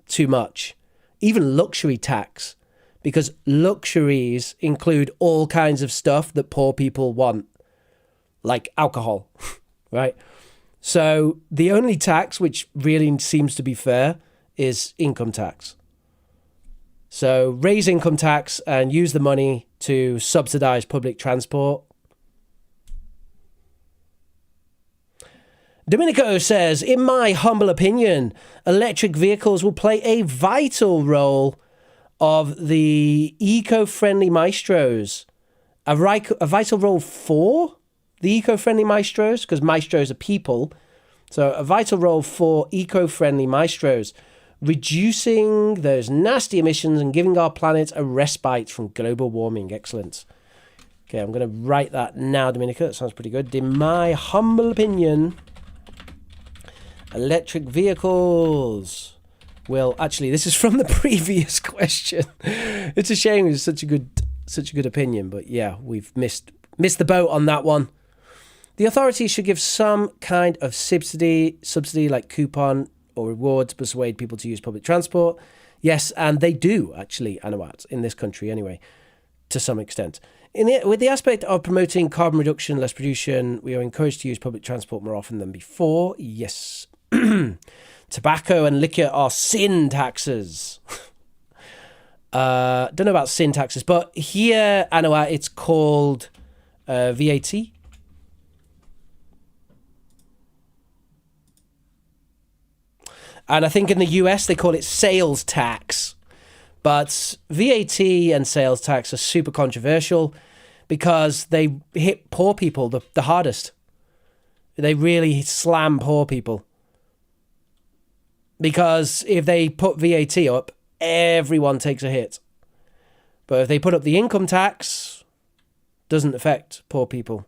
too much. Even luxury tax, because luxuries include all kinds of stuff that poor people want, like alcohol, right? So the only tax which really seems to be fair is income tax. So raise income tax and use the money to subsidize public transport. Domenico says, in my humble opinion, electric vehicles will play a vital role of the eco-friendly maestros. A vital role for the eco-friendly maestros, because maestros are people. So a vital role for eco-friendly maestros, reducing those nasty emissions and giving our planet a respite from global warming. Excellent. Okay, I'm going to write that now, Dominica. That sounds pretty good. In my humble opinion, electric vehicles will... Actually, this is from the previous question. It's a shame it's such a good opinion, but yeah, we've missed the boat on that one. The authorities should give some kind of subsidy like coupon or reward to persuade people to use public transport. Yes, and they do, actually, Anawat, in this country anyway, to some extent. With the aspect of promoting carbon reduction, less pollution, we are encouraged to use public transport more often than before. Yes. Tobacco and liquor are sin taxes. Don't know about sin taxes, but here, Anawat, it's called VAT. And I think in the US, they call it sales tax. But VAT and sales tax are super controversial because they hit poor people the hardest. They really slam poor people. Because if they put VAT up, everyone takes a hit. But if they put up the income tax, doesn't affect poor people.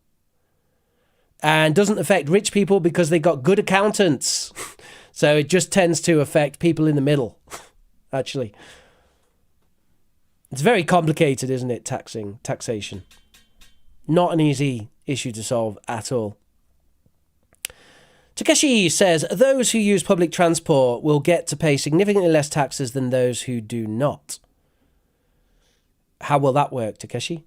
And doesn't affect rich people because they got good accountants. So it just tends to affect people in the middle, actually. It's very complicated, isn't it, taxation? Not an easy issue to solve at all. Takeshi says, those who use public transport will get to pay significantly less taxes than those who do not. How will that work, Takeshi?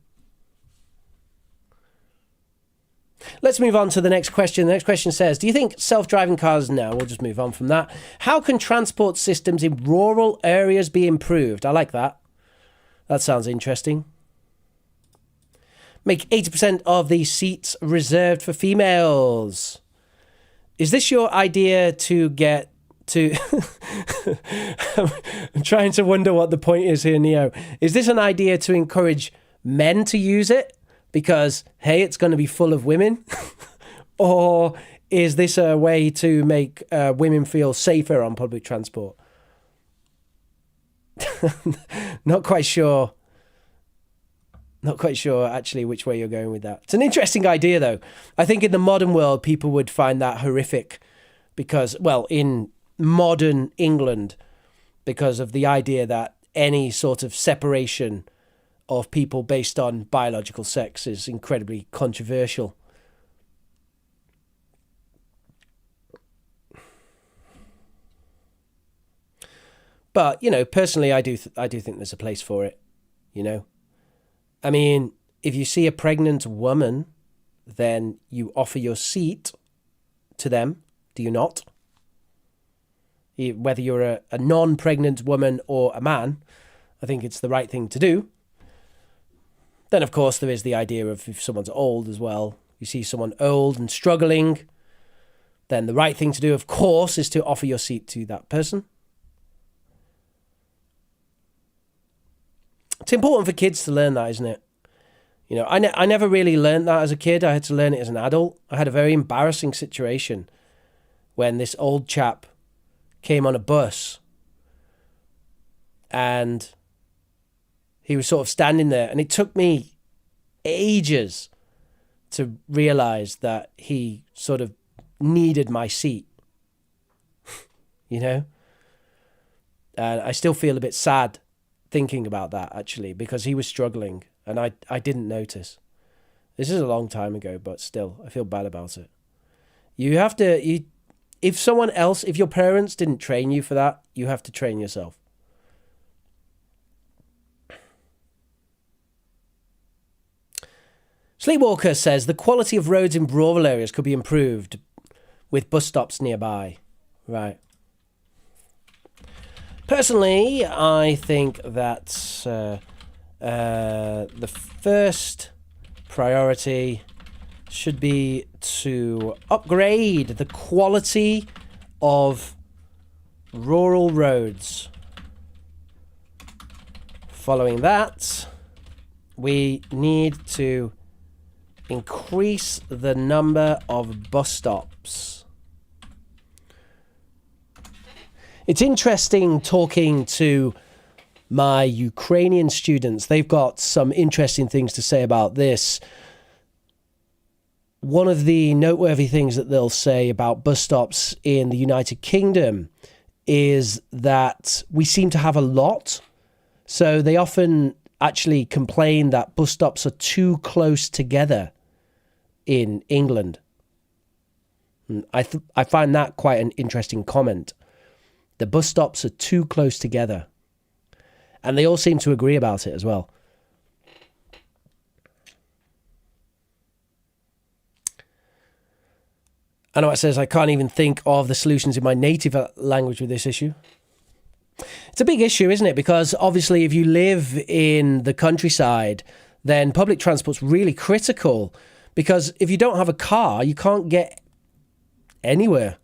Let's move on to the next question. The next question says, do you think self-driving cars... No, we'll just move on from that. How can transport systems in rural areas be improved? I like that. That sounds interesting. Make 80% of the seats reserved for females. Is this your idea to get to... I'm trying to wonder what the point is here, Neo. Is this an idea to encourage men to use it? Because, hey, it's going to be full of women? Or is this a way to make women feel safer on public transport? Not quite sure. Not quite sure, actually, which way you're going with that. It's an interesting idea, though. I think in the modern world, people would find that horrific because, well, in modern England, because of the idea that any sort of separation of people based on biological sex is incredibly controversial. But, you know, personally, I do think there's a place for it, you know. I mean, if you see a pregnant woman, then you offer your seat to them, do you not? Whether you're a non-pregnant woman or a man, I think it's the right thing to do. Then, of course, there is the idea of if someone's old as well. You see someone old and struggling, then the right thing to do, of course, is to offer your seat to that person. It's important for kids to learn that, isn't it? You know, I never really learned that as a kid. I had to learn it as an adult. I had a very embarrassing situation when this old chap came on a bus and he was sort of standing there, and it took me ages to realize that he sort of needed my seat, you know? And I still feel a bit sad thinking about that, actually, because he was struggling and I didn't notice. This is a long time ago, but still, I feel bad about it. You have to, if your parents didn't train you for that, you have to train yourself. Sleepwalker says the quality of roads in rural areas could be improved with bus stops nearby. Right. Personally, I think that the first priority should be to upgrade the quality of rural roads. Following that, we need to increase the number of bus stops. It's interesting talking to my Ukrainian students, they've got some interesting things to say about this. One of the noteworthy things that they'll say about bus stops in the United Kingdom is that we seem to have a lot. So they often actually complain that bus stops are too close together in England. I find that quite an interesting comment. The bus stops are too close together. And they all seem to agree about it as well. I know it says I can't even think of the solutions in my native language with this issue. It's a big issue, isn't it? Because obviously if you live in the countryside, then public transport's really critical. Because if you don't have a car, you can't get anywhere.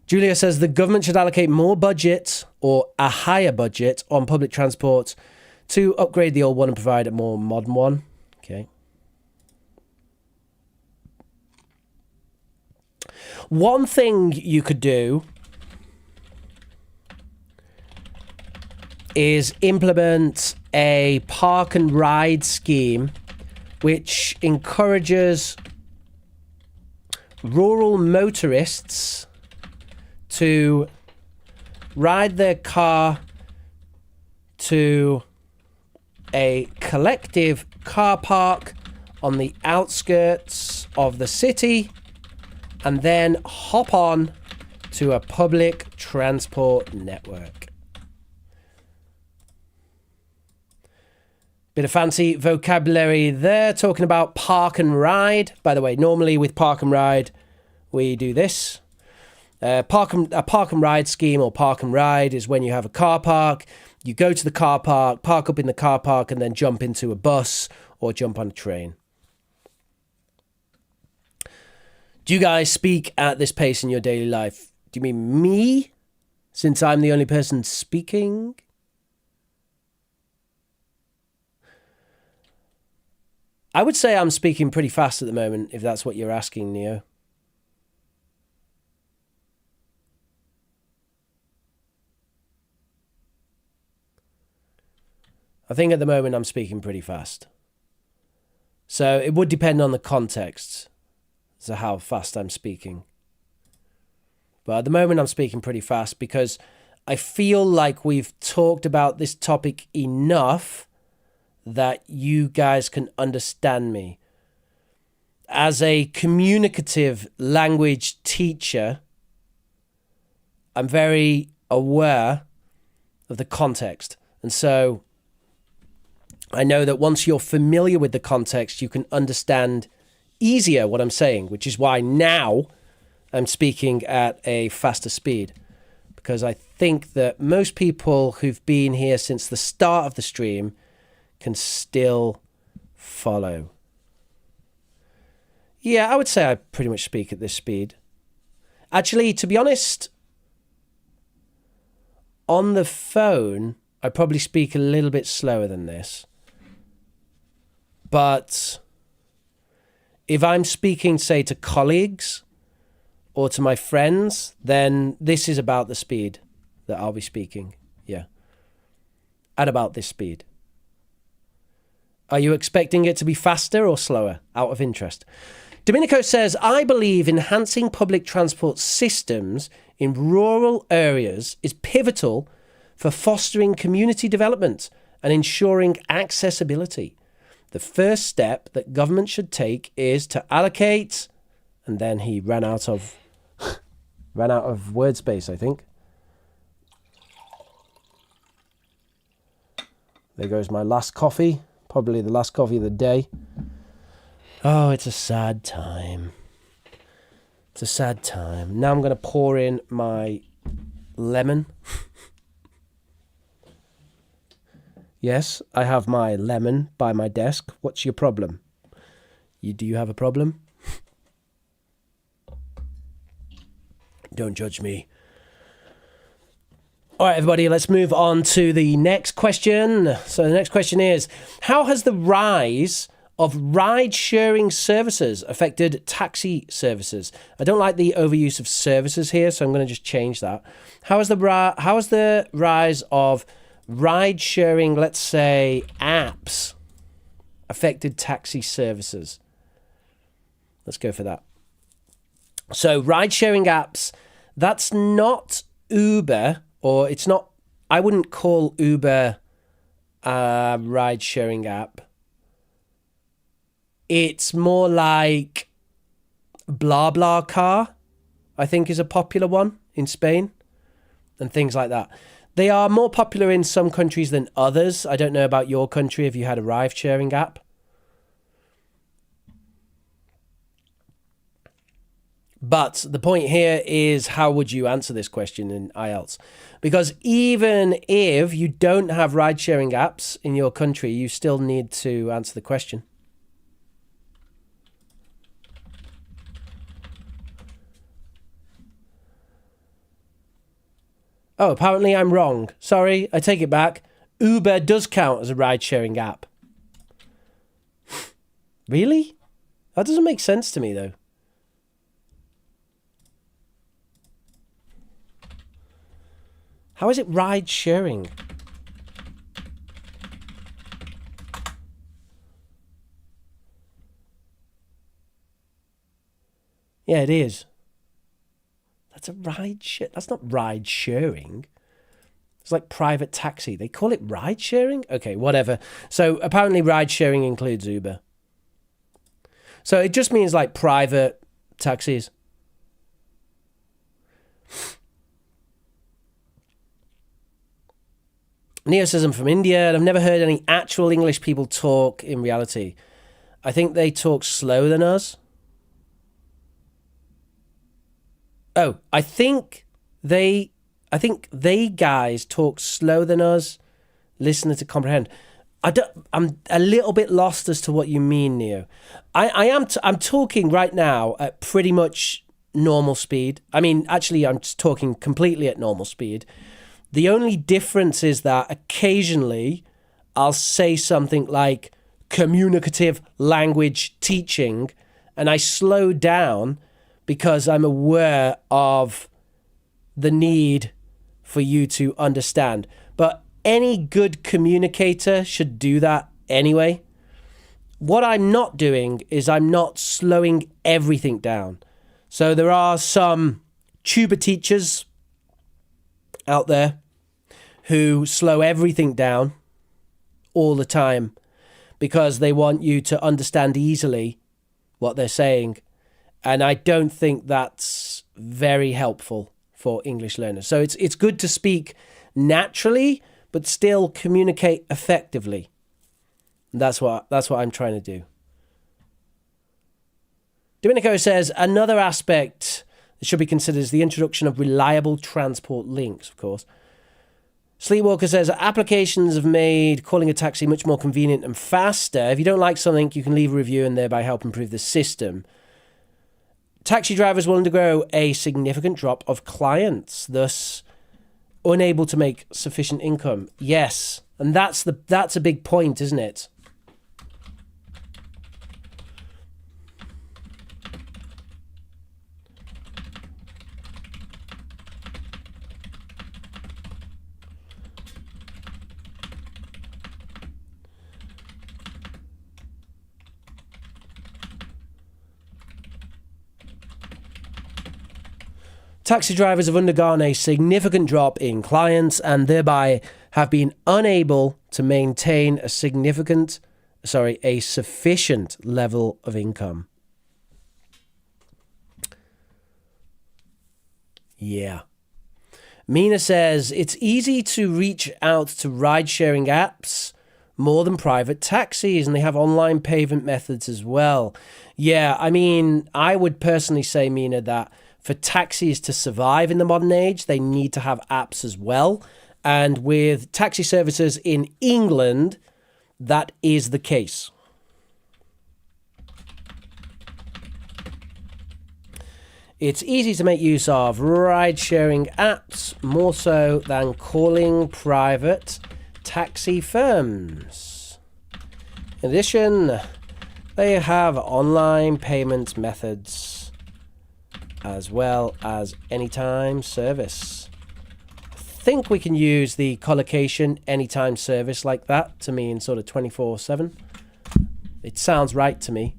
Julia says the government should allocate more budget or a higher budget on public transport to upgrade the old one and provide a more modern one. Okay. One thing you could do is implement a park and ride scheme which encourages rural motorists to ride their car to a collective car park on the outskirts of the city and then hop on to a public transport network. Bit of fancy vocabulary there, talking about park and ride. By the way, normally with park and ride, we do this. A park and ride scheme or park and ride is when you have a car park, you go to the car park, park up in the car park, and then jump into a bus or jump on a train. Do you guys speak at this pace in your daily life? Do you mean me, since I'm the only person speaking? I would say I'm speaking pretty fast at the moment, if that's what you're asking, Neo. I think at the moment I'm speaking pretty fast. So it would depend on the context as to how fast I'm speaking. But at the moment I'm speaking pretty fast because I feel like we've talked about this topic enough that you guys can understand me. As a communicative language teacher, I'm very aware of the context. And so I know that once you're familiar with the context, you can understand easier what I'm saying, which is why now I'm speaking at a faster speed. Because I think that most people who've been here since the start of the stream can still follow. Yeah, I would say I pretty much speak at this speed. Actually, to be honest, on the phone, I probably speak a little bit slower than this. But if I'm speaking, say, to colleagues or to my friends, then this is about the speed that I'll be speaking. Yeah. At about this speed. Are you expecting it to be faster or slower? Out of interest. Domenico says, I believe enhancing public transport systems in rural areas is pivotal for fostering community development and ensuring accessibility. The first step that government should take is to allocate, and then he ran out of word space, I think. There goes my last coffee, probably the last coffee of the day. Oh, it's a sad time. It's a sad time. Now I'm going to pour in my lemon. Yes, I have my lemon by my desk. What's your problem? Do you have a problem? Don't judge me. All right, everybody, let's move on to the next question. So the next question is, how has the rise of ride-sharing services affected taxi services? I don't like the overuse of services here, so I'm going to just change that. How has the rise of ride-sharing, let's say, apps affected taxi services. Let's go for that. So ride-sharing apps, that's not Uber, or it's not, I wouldn't call Uber a ride-sharing app. It's more like BlaBlaCar, I think is a popular one in Spain, and things like that. They are more popular in some countries than others. I don't know about your country if you had a ride-sharing app. But the point here is, how would you answer this question in IELTS? Because even if you don't have ride-sharing apps in your country, you still need to answer the question. Oh, apparently I'm wrong. Sorry, I take it back. Uber does count as a ride-sharing app. Really? That doesn't make sense to me, though. How is it ride-sharing? Yeah, it is. That's a ride share. That's not ride sharing. It's like private taxi. They call it ride sharing? Okay, whatever. So apparently ride sharing includes Uber. So it just means like private taxis. Neo says I'm from India and I've never heard any actual English people talk in reality. I think they talk slower than us. Oh, I think they guys talk slower than us, listener to comprehend. I'm a little bit lost as to what you mean, Neo. I'm talking right now at pretty much normal speed. I mean, actually, I'm just talking completely at normal speed. The only difference is that occasionally I'll say something like communicative language teaching, and I slow down because I'm aware of the need for you to understand. But any good communicator should do that anyway. What I'm not doing is I'm not slowing everything down. So there are some tuber teachers out there who slow everything down all the time because they want you to understand easily what they're saying. And I don't think that's very helpful for English learners. So it's good to speak naturally, but still communicate effectively. And that's what I'm trying to do. Domenico says, another aspect that should be considered is the introduction of reliable transport links, of course. Sleepwalker says, applications have made calling a taxi much more convenient and faster. If you don't like something, you can leave a review and thereby help improve the system. Taxi drivers will undergo a significant drop of clients, thus unable to make sufficient income. Yes, and that's a big point, isn't it? Taxi drivers have undergone a significant drop in clients and thereby have been unable to maintain a sufficient level of income. Yeah. Mina says, it's easy to reach out to ride-sharing apps more than private taxis, and they have online payment methods as well. Yeah, I mean, I would personally say, Mina, that for taxis to survive in the modern age, they need to have apps as well. And with taxi services in England, that is the case. It's easy to make use of ride-sharing apps, more so than calling private taxi firms. In addition, they have online payment methods as well as anytime service. think we can use the collocation anytime service like that to mean sort of 24/7. It sounds right to me.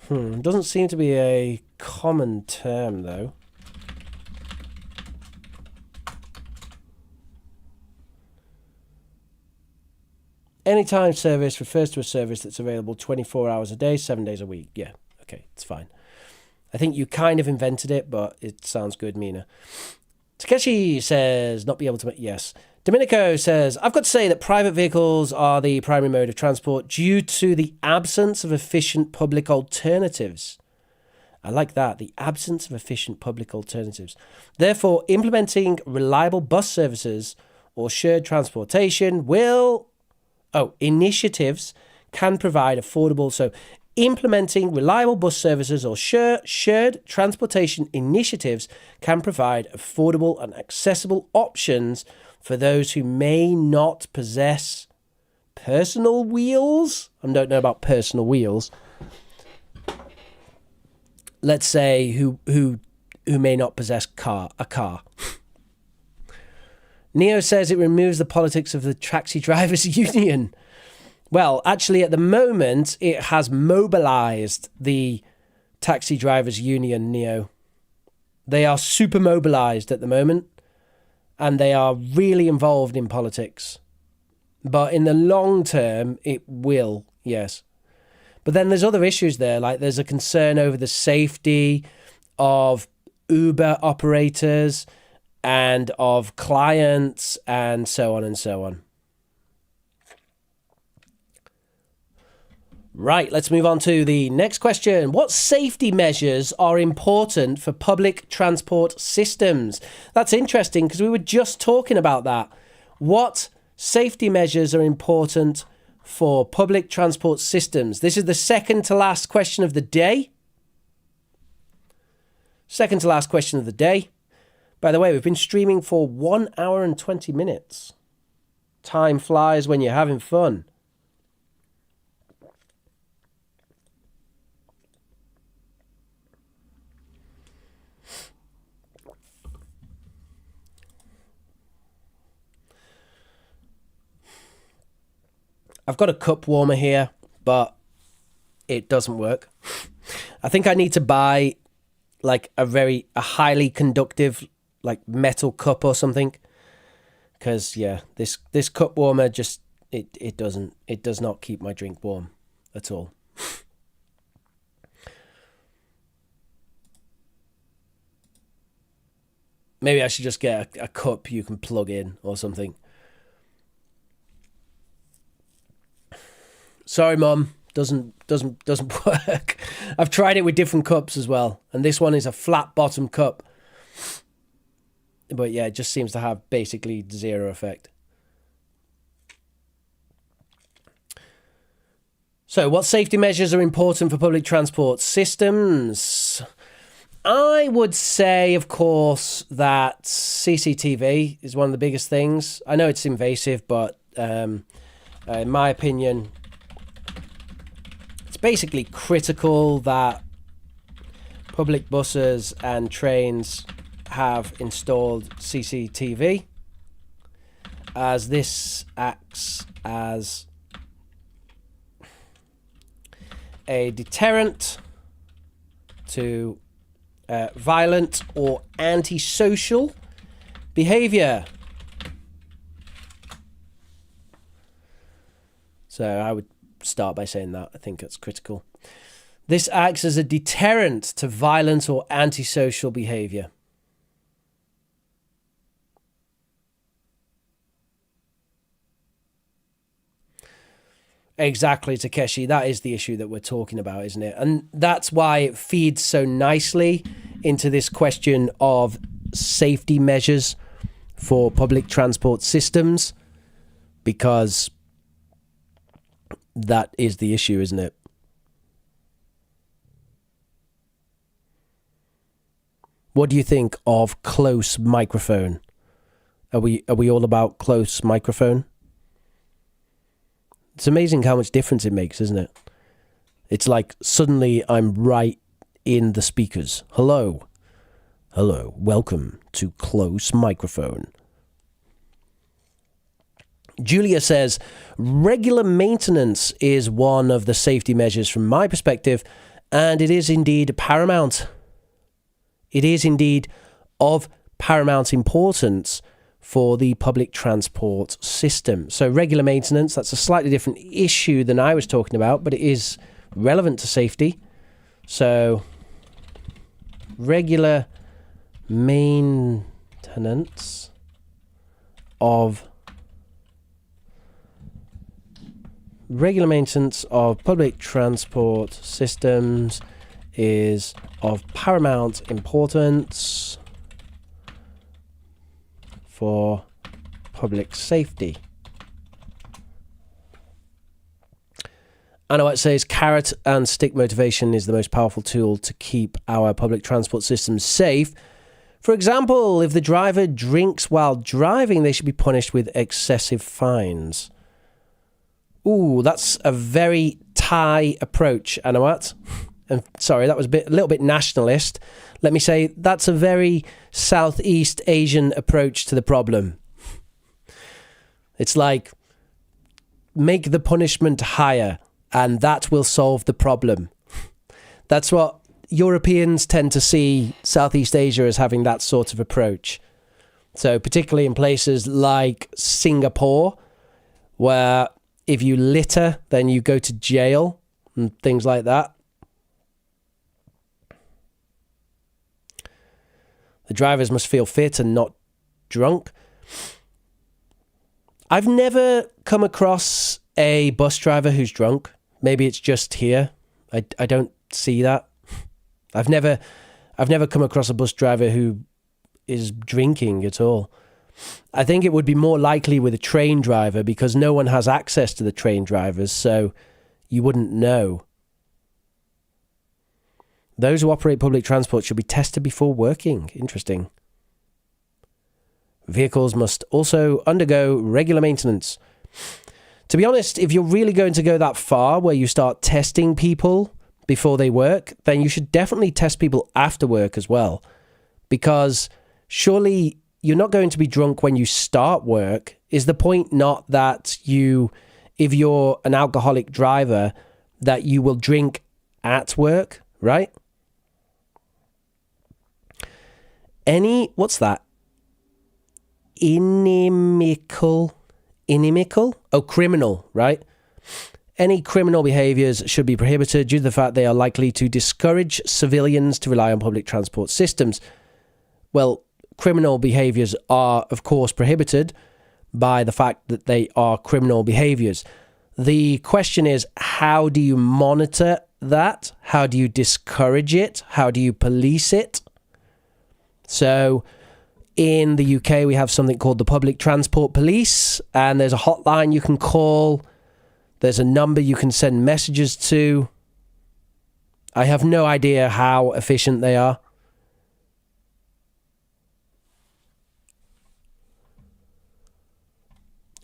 Doesn't seem to be a common term, though. Anytime service refers to a service that's available 24 hours a day, 7 days a week. Yeah, okay, it's fine. I think you kind of invented it, but it sounds good, Mina. Takeshi says, not be able to... Yes. Domenico says, I've got to say that private vehicles are the primary mode of transport due to the absence of efficient public alternatives. I like that, the absence of efficient public alternatives. Therefore, implementing reliable bus services or shared transportation will... initiatives can provide affordable... So, implementing reliable bus services or shared transportation initiatives can provide affordable and accessible options for those who may not possess personal wheels. I don't know about personal wheels. Let's say who may not possess a car. Neo says it removes the politics of the taxi drivers union. Well, actually, at the moment, it has mobilized the taxi drivers union, Neo. They are super mobilized at the moment, and they are really involved in politics. But in the long term, it will, yes. But then there's other issues there, like there's a concern over the safety of Uber operators and of clients and so on and so on. Right, let's move on to the next question. What safety measures are important for public transport systems? That's interesting because we were just talking about that. What safety measures are important for public transport systems? This is the second to last question of the day. Second to last question of the day. By the way, we've been streaming for 1 hour and 20 minutes. Time flies when you're having fun. I've got a cup warmer here, but it doesn't work. I think I need to buy like a highly conductive like metal cup or something. Because yeah, this cup warmer just it does not keep my drink warm at all. Maybe I should just get a cup you can plug in or something. Sorry, Mum. Doesn't work. I've tried it with different cups as well, and this one is a flat bottom cup. But yeah, it just seems to have basically zero effect. So, what safety measures are important for public transport systems? I would say, of course, that CCTV is one of the biggest things. I know it's invasive, but in my opinion, it's basically critical that public buses and trains have installed CCTV, as this acts as a deterrent to violent or antisocial behavior. So I would start by saying that. I think that's critical. This acts as a deterrent to violent or antisocial behavior. Exactly, Takeshi. That is the issue that we're talking about, isn't it? And that's why it feeds so nicely into this question of safety measures for public transport systems, because that is the issue, isn't it? What do you think of close microphone? Are we all about close microphone? It's amazing how much difference it makes, isn't it? It's like suddenly I'm right in the speakers. Hello. Hello. Welcome to Close Microphone. Julia says, regular maintenance is one of the safety measures from my perspective, and it is indeed paramount. It is indeed of paramount importance for the public transport system. So regular maintenance, that's a slightly different issue than I was talking about, but it is relevant to safety. So regular maintenance of public transport systems is of paramount importance for public safety. I know what it says, carrot and stick motivation is the most powerful tool to keep our public transport systems safe. For example, if the driver drinks while driving, they should be punished with excessive fines. Ooh, that's a very Thai approach, Anawat. And sorry, that was a little bit nationalist. Let me say that's a very Southeast Asian approach to the problem. It's like, make the punishment higher, and that will solve the problem. That's what Europeans tend to see Southeast Asia as, having that sort of approach. So particularly in places like Singapore, where if you litter, then you go to jail and things like that. The drivers must feel fit and not drunk. I've never come across a bus driver who's drunk. Maybe it's just here. I don't see that. I've never come across a bus driver who is drinking at all. I think it would be more likely with a train driver, because no one has access to the train drivers, so you wouldn't know. Those who operate public transport should be tested before working. Interesting. Vehicles must also undergo regular maintenance. To be honest, if you're really going to go that far where you start testing people before they work, then you should definitely test people after work as well. Because surely you're not going to be drunk when you start work. Is the point not that if you're an alcoholic driver, that you will drink at work, right? What's that? Inimical? Oh, criminal, right? Any criminal behaviours should be prohibited due to the fact they are likely to discourage civilians to rely on public transport systems. Well, criminal behaviours are, of course, prohibited by the fact that they are criminal behaviours. The question is, how do you monitor that? How do you discourage it? How do you police it? So in the UK, we have something called the Public Transport Police, and there's a hotline you can call. There's a number you can send messages to. I have no idea how efficient they are.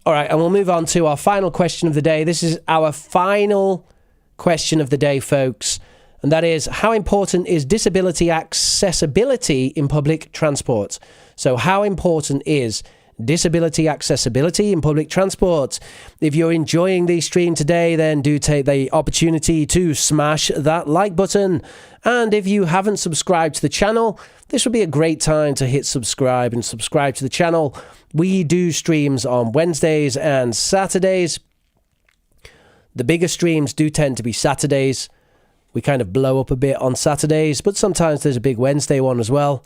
All right, and we'll move on to our final question of the day. This is our final question of the day, folks. And that is, how important is disability accessibility in public transport? So how important is disability accessibility in public transport? If you're enjoying the stream today, then do take the opportunity to smash that like button. And if you haven't subscribed to the channel, this would be a great time to hit subscribe and subscribe to the channel. We do streams on Wednesdays and Saturdays. The bigger streams do tend to be Saturdays. We kind of blow up a bit on Saturdays, but sometimes there's a big Wednesday one as well.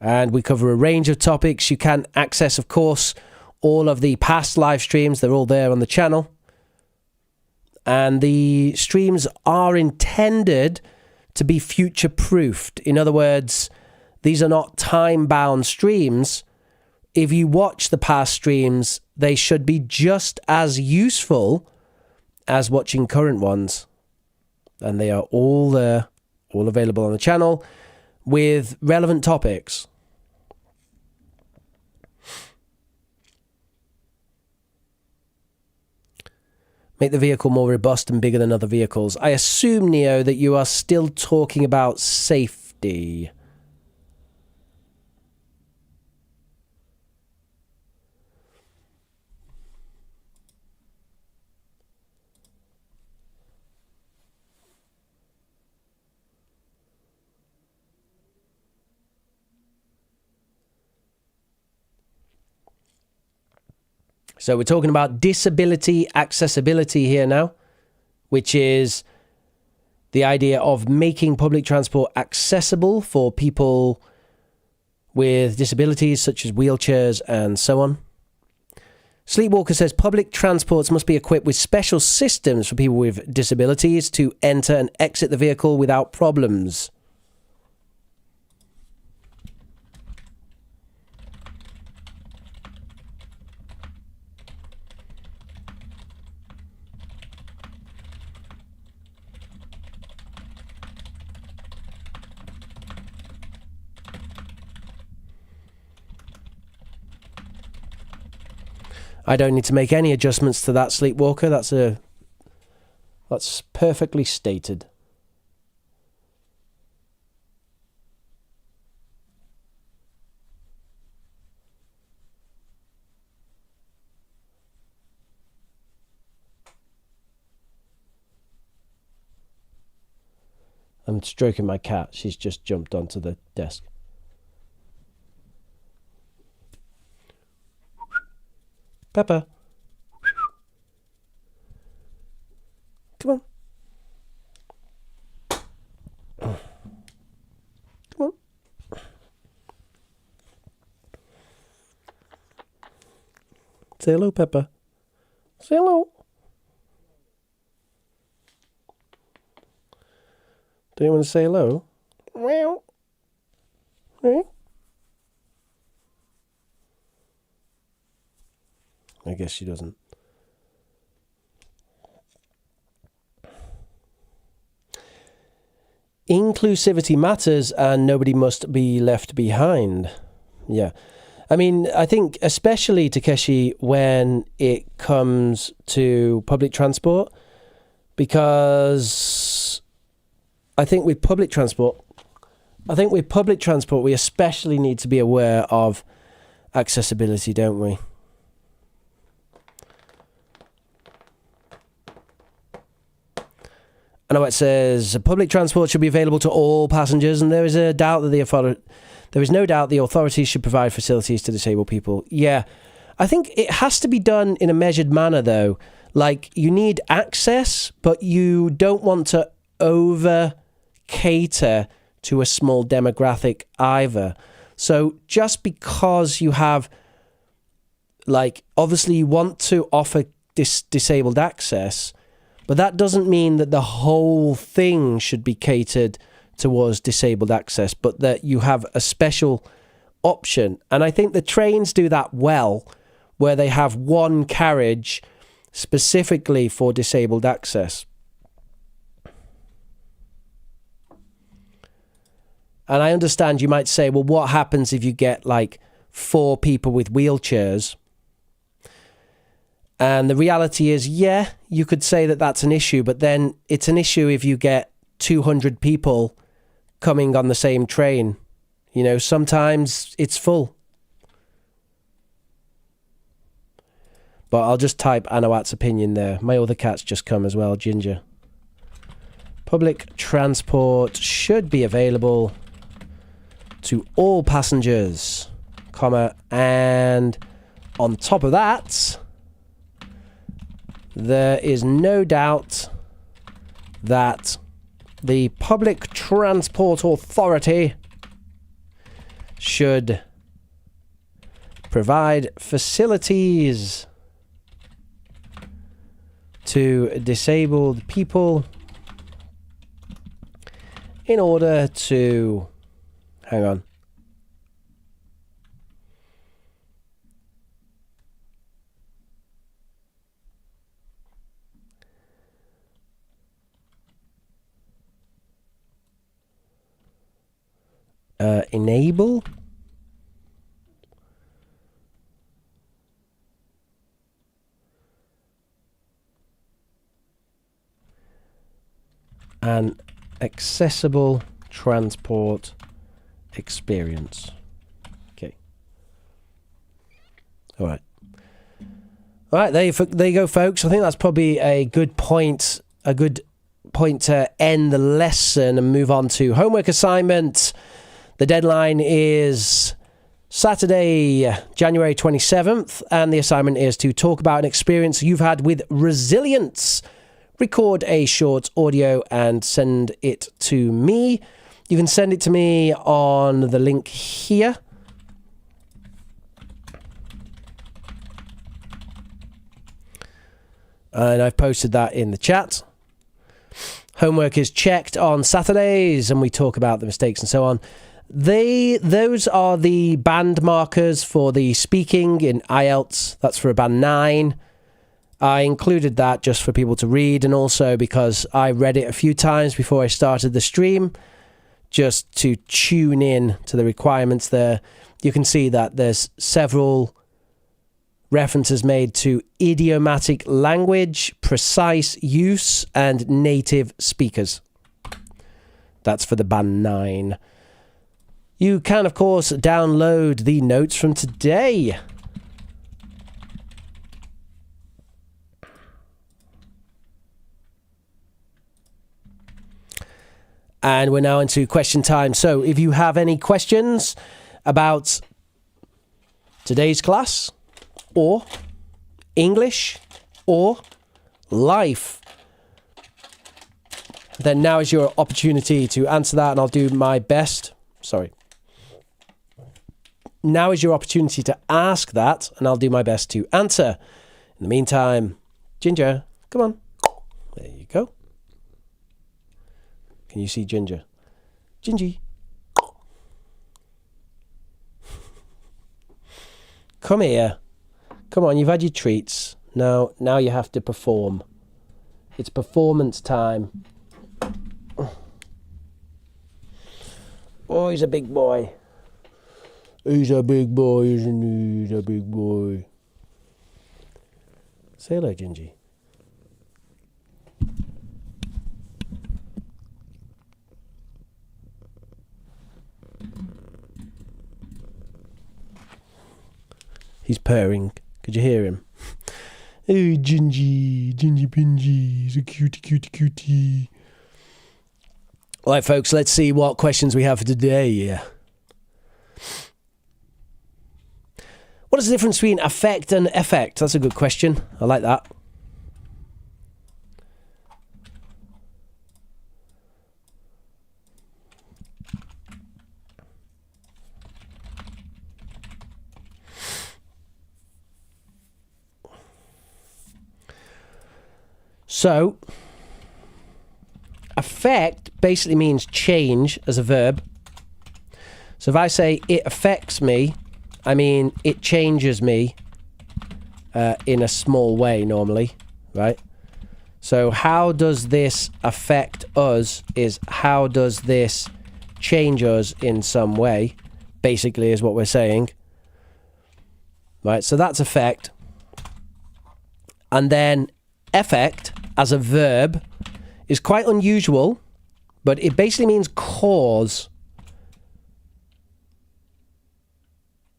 And we cover a range of topics. You can access, of course, all of the past live streams. They're all there on the channel. And the streams are intended to be future-proofed. In other words, these are not time-bound streams. If you watch the past streams, they should be just as useful as watching current ones. And they are all there, all available on the channel with relevant topics. make the vehicle more robust and bigger than other vehicles. I assume, Neo, that you are still talking about safety. So we're talking about disability accessibility here now, which is the idea of making public transport accessible for people with disabilities such as wheelchairs and so on. Sleepwalker says public transports must be equipped with special systems for people with disabilities to enter and exit the vehicle without problems. I don't need to make any adjustments to that, Sleepwalker. That's perfectly stated. I'm stroking my cat. She's just jumped onto the desk. Pepper. Come on. Come on. Say hello, Pepper. Say hello. Do you want to say hello? Meow. Hey? I guess she doesn't. Inclusivity matters and nobody must be left behind. Yeah. I mean, I think especially, Takeshi, when it comes to public transport, because I think with public transport, we especially need to be aware of accessibility, don't we? I know it says public transport should be available to all passengers, and there is no doubt the authorities should provide facilities to disabled people. Yeah, I think it has to be done in a measured manner, though. Like, you need access, but you don't want to over cater to a small demographic either. So just because you have, like, obviously you want to offer disabled access, but that doesn't mean that the whole thing should be catered towards disabled access, but that you have a special option. And I think the trains do that well, where they have one carriage specifically for disabled access. And I understand you might say, well, what happens if you get like 4 people with wheelchairs? And the reality is, yeah, you could say that that's an issue, but then it's an issue if you get 200 people coming on the same train. You know, sometimes it's full. But I'll just type Anawat's opinion there. My other cat's just come as well, Ginger. Public transport should be available to all passengers, comma, and on top of that, there is no doubt that the Public Transport Authority should provide facilities to disabled people in order to, hang on, enable an accessible transport experience. Okay. All right. All right, there you go, folks. I think that's probably a good point to end the lesson and move on to homework assignment. The deadline is Saturday, January 27th, and the assignment is to talk about an experience you've had with resilience. Record a short audio and send it to me. You can send it to me on the link here. And I've posted that in the chat. Homework is checked on Saturdays, and we talk about the mistakes and so on. Those are the band markers for the speaking in IELTS. That's for a band 9. I included that just for people to read, and also because I read it a few times before I started the stream, just to tune in to the requirements there. You can see that there's several references made to idiomatic language, precise use, and native speakers. That's for the band 9. You can, of course, download the notes from today. And we're now into question time. So if you have any questions about today's class, or English, or life, then now is your opportunity to answer that, and I'll do my best. Now is your opportunity to ask that, and I'll do my best to answer. In the meantime, Ginger, come on. There you go. Can you see Ginger? Gingy. Come here. Come on, you've had your treats. Now you have to perform. It's performance time. Oh, he's a big boy. He's a big boy, isn't he? He's a big boy. Say hello, Gingy. He's purring. Could you hear him? Hey, Gingy, Gingy Pingy, he's a cutie. All right, folks, let's see what questions we have for today. What is the difference between affect and effect? That's a good question. I like that. So, affect basically means change as a verb. So if I say it affects me, I mean it changes me in a small way normally, right? So how does this affect us is how does this change us in some way, basically is what we're saying. Right, so that's affect. And then effect as a verb is quite unusual, but it basically means cause.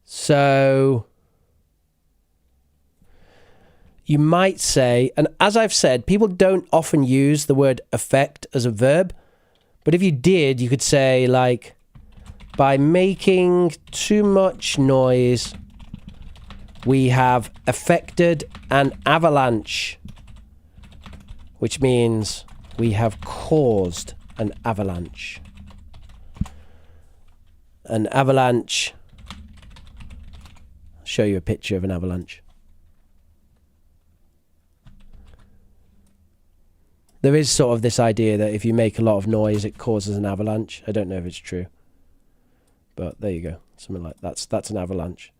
So you might say, and as I've said, people don't often use the word affect as a verb, but if you did, you could say like, by making too much noise, we have affected an avalanche, which means we have caused an avalanche. An avalanche. I'll show you a picture of an avalanche. There is sort of this idea that if you make a lot of noise, it causes an avalanche. I don't know if it's true, but there you go. Something like that's an avalanche.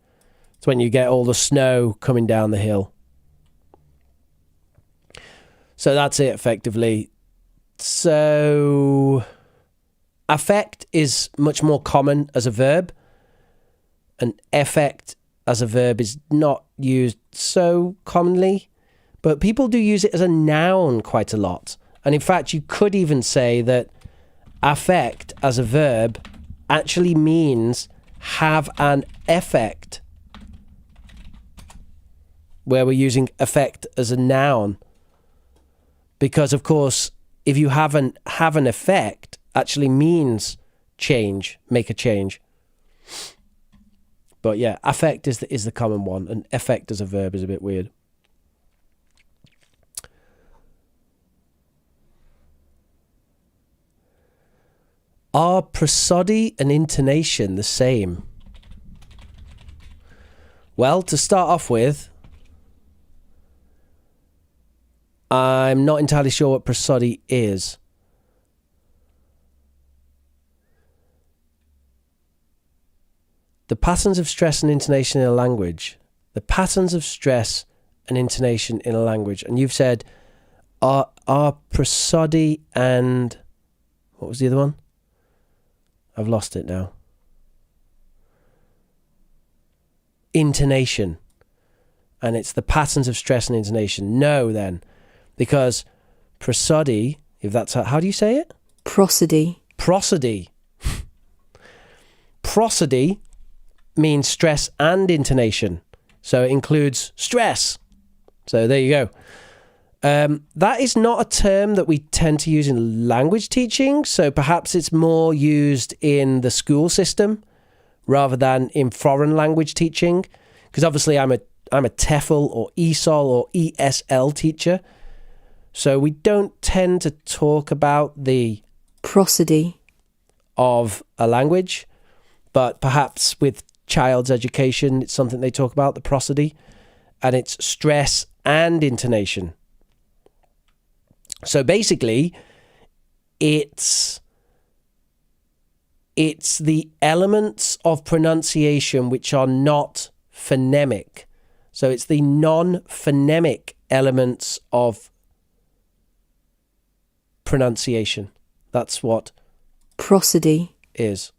It's when you get all the snow coming down the hill. So that's it, effectively. So affect is much more common as a verb, and effect as a verb is not used so commonly, but people do use it as a noun quite a lot. And in fact, you could even say that affect as a verb actually means have an effect, where we're using effect as a noun. Because, of course, if you have an effect, actually means change, make a change. But yeah, affect is the common one, and effect as a verb is a bit weird. Are prosody and intonation the same? Well, to start off with, I'm not entirely sure what prosody is. The patterns of stress and intonation in a language. The patterns of stress and intonation in a language. And you've said, are prosody and... what was the other one? I've lost it now. Intonation. And it's the patterns of stress and intonation. No, then. Because prosody, if that's how do you say it? Prosody. Prosody. Prosody means stress and intonation. So it includes stress. So there you go. That is not a term that we tend to use in language teaching. So perhaps it's more used in the school system rather than in foreign language teaching. Because obviously I'm a TEFL or ESOL or ESL teacher. So we don't tend to talk about the prosody of a language, but perhaps with child's education, it's something they talk about, the prosody, and it's stress and intonation. So basically, it's the elements of pronunciation which are not phonemic. So it's the non-phonemic elements of pronunciation. That's what prosody is.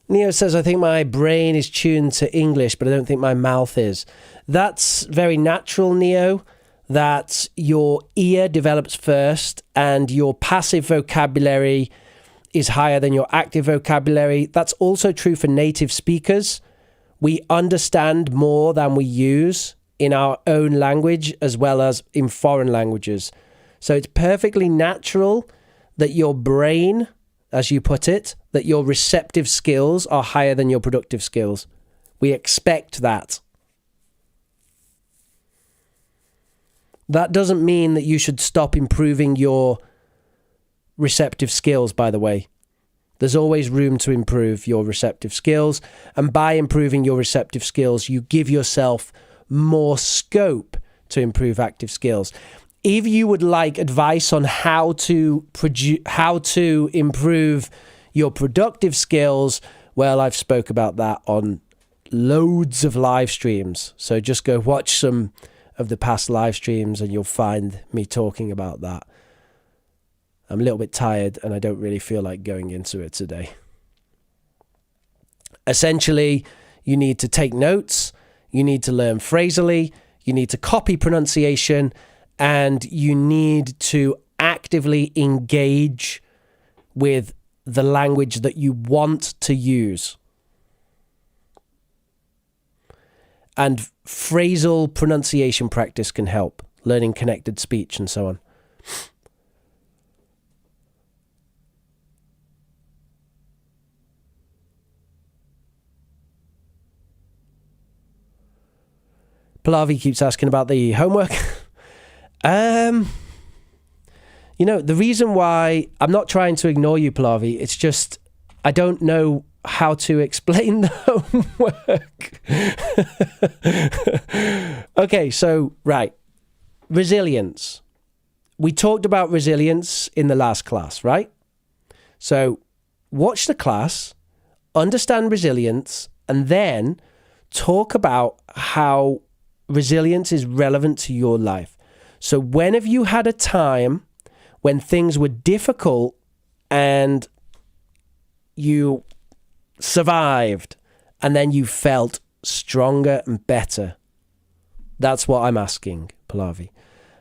Neo says, I think my brain is tuned to English, but I don't think my mouth is. That's very natural, Neo, that your ear develops first and your passive vocabulary is higher than your active vocabulary. That's also true for native speakers. We understand more than we use in our own language as well as in foreign languages. So it's perfectly natural that your brain, as you put it, that your receptive skills are higher than your productive skills. We expect that. That doesn't mean that you should stop improving your receptive skills, by the way. There's always room to improve your receptive skills. And by improving your receptive skills, you give yourself more scope to improve active skills. If you would like advice on how to improve your productive skills, well, I've spoke about that on loads of live streams. So just go watch some of the past live streams and you'll find me talking about that. I'm a little bit tired and I don't really feel like going into it today. Essentially, you need to take notes, you need to learn phrasally, you need to copy pronunciation, and you need to actively engage with the language that you want to use. And phrasal pronunciation practice can help, learning connected speech and so on. Pallavi keeps asking about the homework. You know, the reason why I'm not trying to ignore you, Pallavi, it's just I don't know how to explain the homework. Okay, so, right. Resilience. We talked about resilience in the last class, right? So, watch the class, understand resilience, and then talk about how resilience is relevant to your life. So when have you had a time when things were difficult and you survived, and then you felt stronger and better? That's what I'm asking, Pallavi.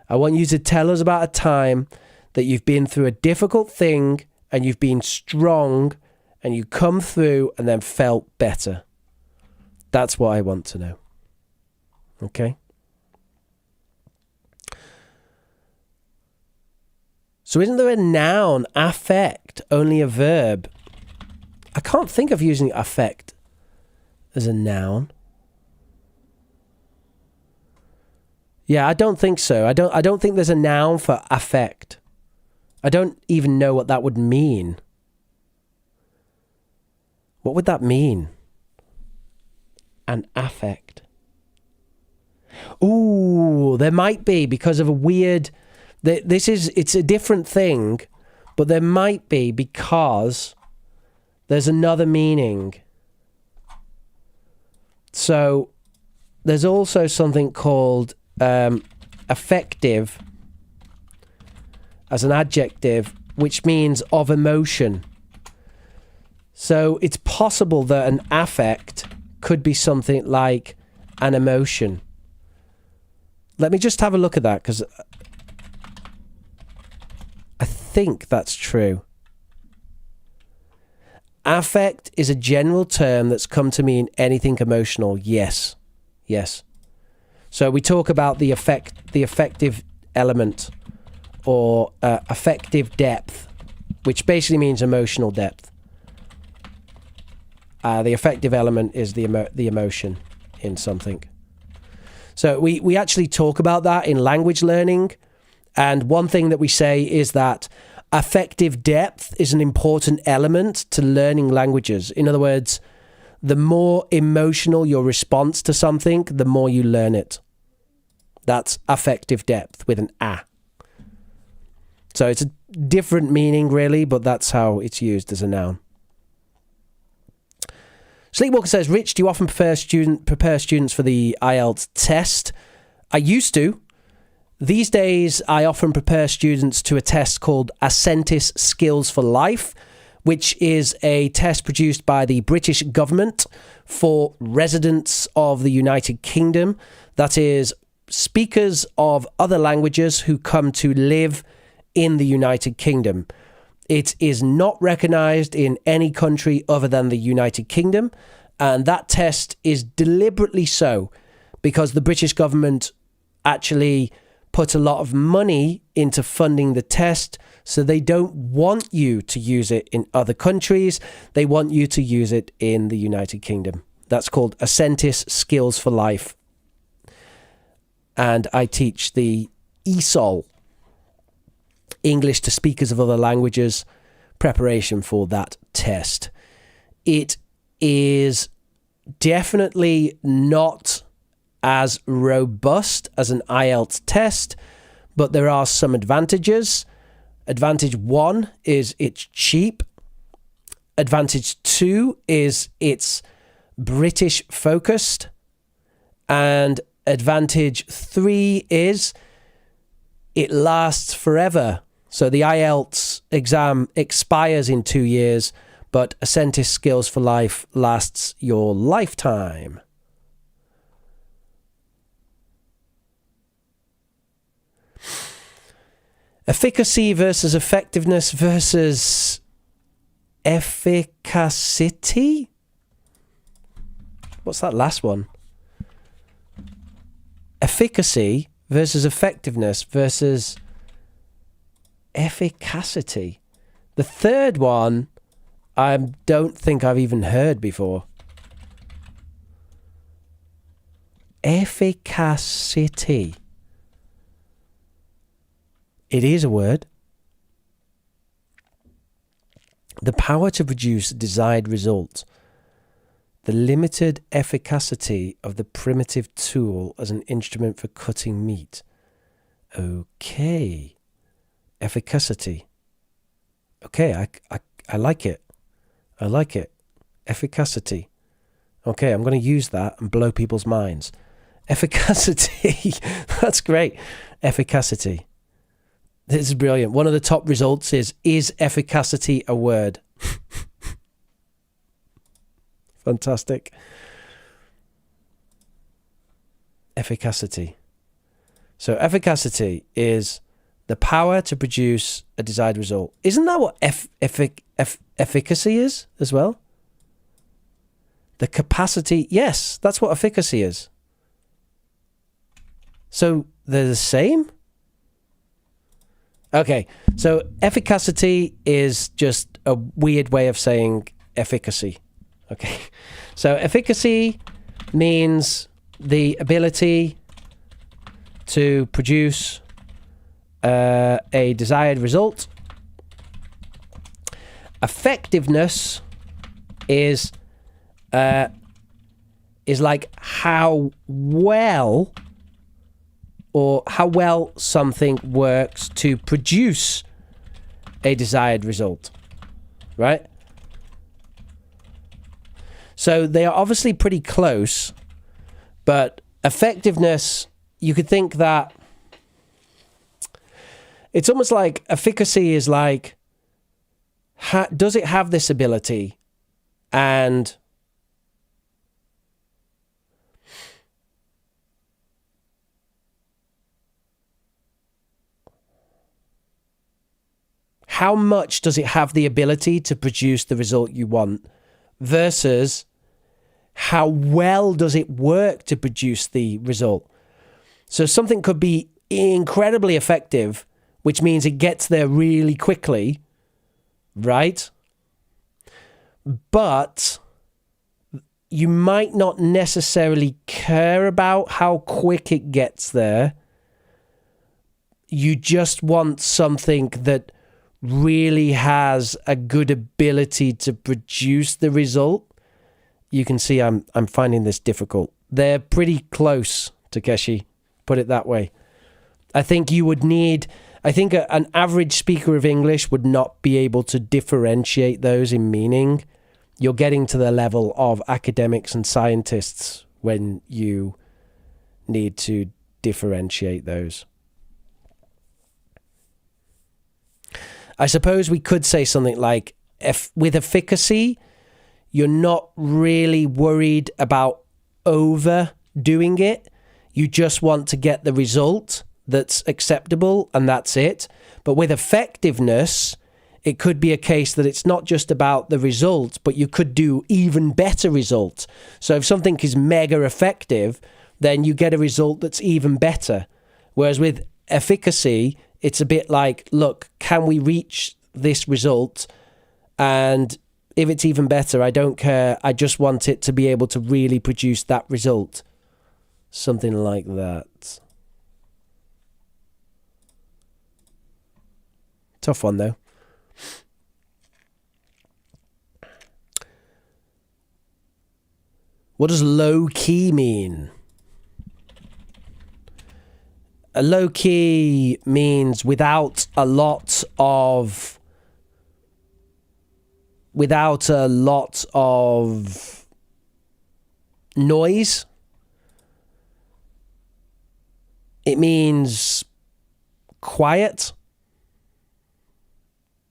I want you to tell us about a time that you've been through a difficult thing and you've been strong and you come through and then felt better. That's what I want to know. Okay? So isn't there a noun, affect, only a verb? I can't think of using affect as a noun. Yeah, I don't think so. I don't think there's a noun for affect. I don't even know what that would mean. What would that mean? An affect. Ooh, there might be, because of a weird... It's a different thing, but there might be, because there's another meaning. So there's also something called affective as an adjective, which means of emotion. So it's possible that an affect could be something like an emotion. Let me just have a look at that, because I think that's true. Affect is a general term that's come to mean anything emotional. Yes. Yes. So we talk about the affective element, or affective depth, which basically means emotional depth. The affective element is the emotion in something. So we actually talk about that in language learning. And one thing that we say is that affective depth is an important element to learning languages. In other words, the more emotional your response to something, the more you learn it. That's affective depth with an A. So it's a different meaning, really, but that's how it's used as a noun. Sleepwalker says, Rich, do you often prepare students for the IELTS test? I used to. These days, I often prepare students to a test called Ascentis Skills for Life, which is a test produced by the British government for residents of the United Kingdom. That is, speakers of other languages who come to live in the United Kingdom. It is not recognised in any country other than the United Kingdom, and that test is deliberately so because the British government actually put a lot of money into funding the test, so they don't want you to use it in other countries. They want you to use it in the United Kingdom. That's called Ascentis Skills for Life. And I teach the ESOL, English to Speakers of Other Languages, preparation for that test. It is definitely not as robust as an IELTS test, but there are some advantages. Advantage 1 is it's cheap. Advantage 2 is it's British focused. And advantage 3 is it lasts forever. So the IELTS exam expires in 2 years, but Ascentis Skills for Life lasts your lifetime. Efficacy versus effectiveness versus efficacy? What's that last one? Efficacy versus effectiveness versus efficacy. The third one, I don't think I've even heard before. Efficacy. It is a word. The power to produce desired results. The limited efficacy of the primitive tool as an instrument for cutting meat. Okay. Efficacy. Okay, I like it. I like it. Efficacy. Okay, I'm going to use that and blow people's minds. Efficacy. That's great. Efficacy. This is brilliant. One of the top results is efficacy a word? Fantastic. Efficacy. So efficacy is the power to produce a desired result. Isn't that what efficacy is as well? The capacity. Yes, that's what efficacy is. So they're the same? Okay, so efficacy is just a weird way of saying efficacy. Okay, so efficacy means the ability to produce a desired result. Effectiveness is like how well something works to produce a desired result, right? So they are obviously pretty close, but effectiveness, you could think that it's almost like efficacy is like, does it have this ability? And how much does it have the ability to produce the result you want versus how well does it work to produce the result? So something could be incredibly effective, which means it gets there really quickly, right? But you might not necessarily care about how quick it gets there. You just want something that really has a good ability to produce the result. You can see I'm finding this difficult. They're pretty close, Takeshi, put it that way. I think you would need, an average speaker of English would not be able to differentiate those in meaning. You're getting to the level of academics and scientists when you need to differentiate those. I suppose we could say something like, with efficacy, you're not really worried about overdoing it. You just want to get the result that's acceptable, and that's it. But with effectiveness, it could be a case that it's not just about the result, but you could do even better results. So if something is mega effective, then you get a result that's even better. Whereas with efficacy, it's a bit like, look, can we reach this result? And if it's even better, I don't care. I just want it to be able to really produce that result. Something like that. Tough one, though. What does low key mean? A low key means without a lot of noise. It means quiet,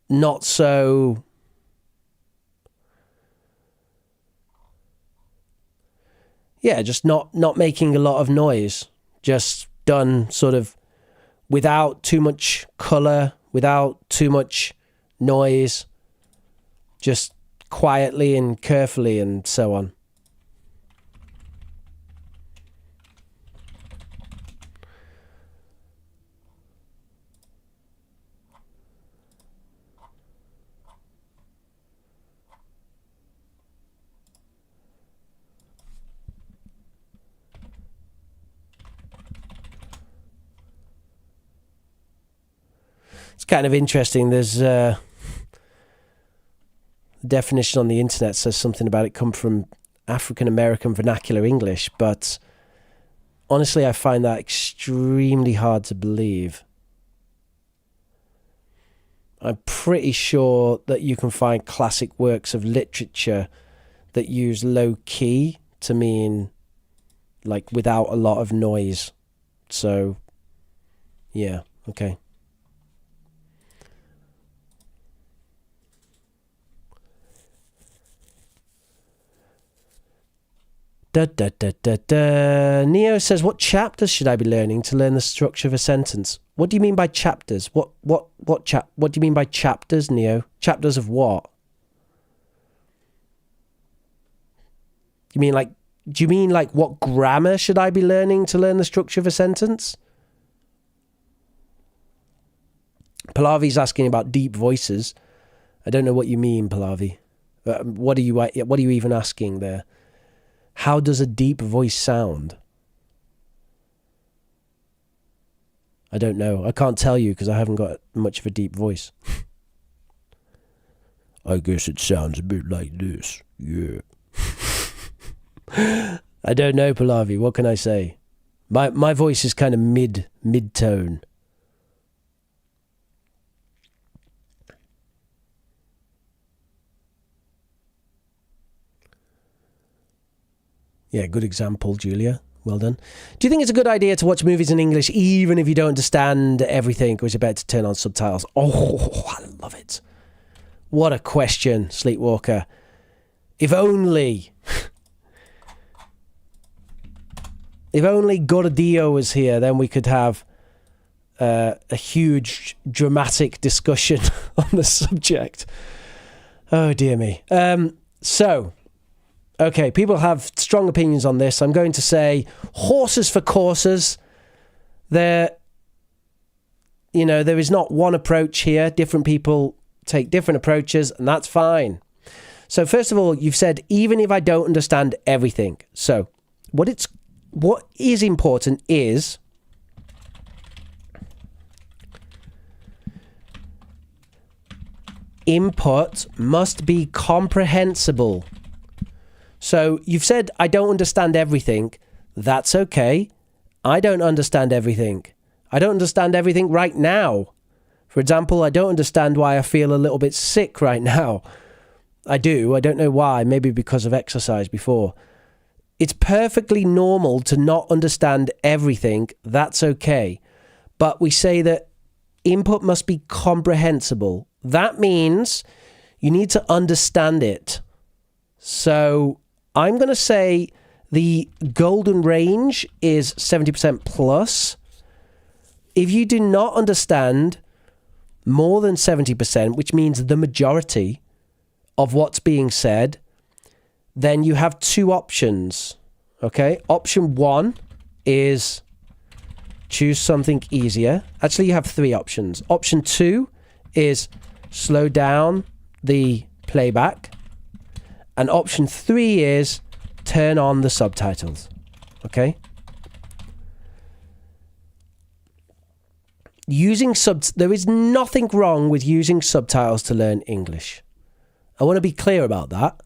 not so just not making a lot of noise, just done sort of without too much color, without too much noise, just quietly and carefully and so on. It's kind of interesting. There's a definition on the internet says something about it come from African American vernacular English, but honestly, I find that extremely hard to believe. I'm pretty sure that you can find classic works of literature that use low key to mean like without a lot of noise. So, yeah, okay. Neo says, what chapters should I be learning to learn the structure of a sentence? What do you mean by chapters? What do you mean by chapters, Neo? Chapters of what? Do you mean like what grammar should I be learning to learn the structure of a sentence? Pallavi's asking about deep voices. I don't know what you mean, Pallavi. What are you even asking there? How does a deep voice sound? I don't know. I can't tell you because I haven't got much of a deep voice. I guess it sounds a bit like this. Yeah. I don't know, Pallavi. What can I say? My voice is kind of mid-tone. Yeah, good example, Julia. Well done. Do you think it's a good idea to watch movies in English even if you don't understand everything, or is it better to turn on subtitles? Oh, I love it. What a question, Sleepwalker. If only Gordillo was here, then we could have a huge dramatic discussion on the subject. Oh, dear me. Okay, people have strong opinions on this. I'm going to say horses for courses. There is not one approach here. Different people take different approaches, and that's fine. So first of all, you've said, even if I don't understand everything. So what is important is input must be comprehensible. So you've said, I don't understand everything. That's okay. I don't understand everything. I don't understand everything right now. For example, I don't understand why I feel a little bit sick right now. I do. I don't know why. Maybe because of exercise before. It's perfectly normal to not understand everything. That's okay. But we say that input must be comprehensible. That means you need to understand it. So I'm going to say the golden range is 70% plus. If you do not understand more than 70%, which means the majority of what's being said, then you have two options. Okay? Option one is choose something easier. Actually, you have three options. Option two is slow down the playback. And option three is turn on the subtitles. Okay? There is nothing wrong with using subtitles to learn English. I want to be clear about that.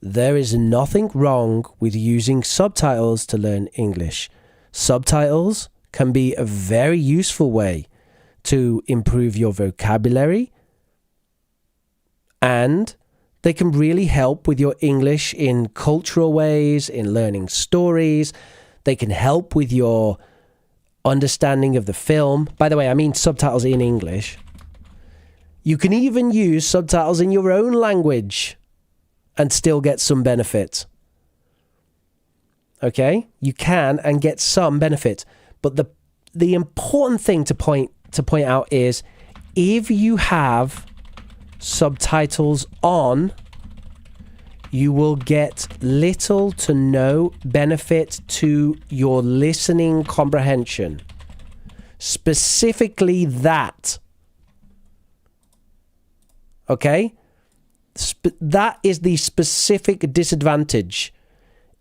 There is nothing wrong with using subtitles to learn English. Subtitles can be a very useful way to improve your vocabulary, and they can really help with your English in cultural ways, in learning stories. They can help with your understanding of the film. By the way, I mean subtitles in English. You can even use subtitles in your own language and still get some benefit. Okay? You can and get some benefit. But the important thing to point out is if you have subtitles on, you will get little to no benefit to your listening comprehension. Specifically that. Okay? That is the specific disadvantage.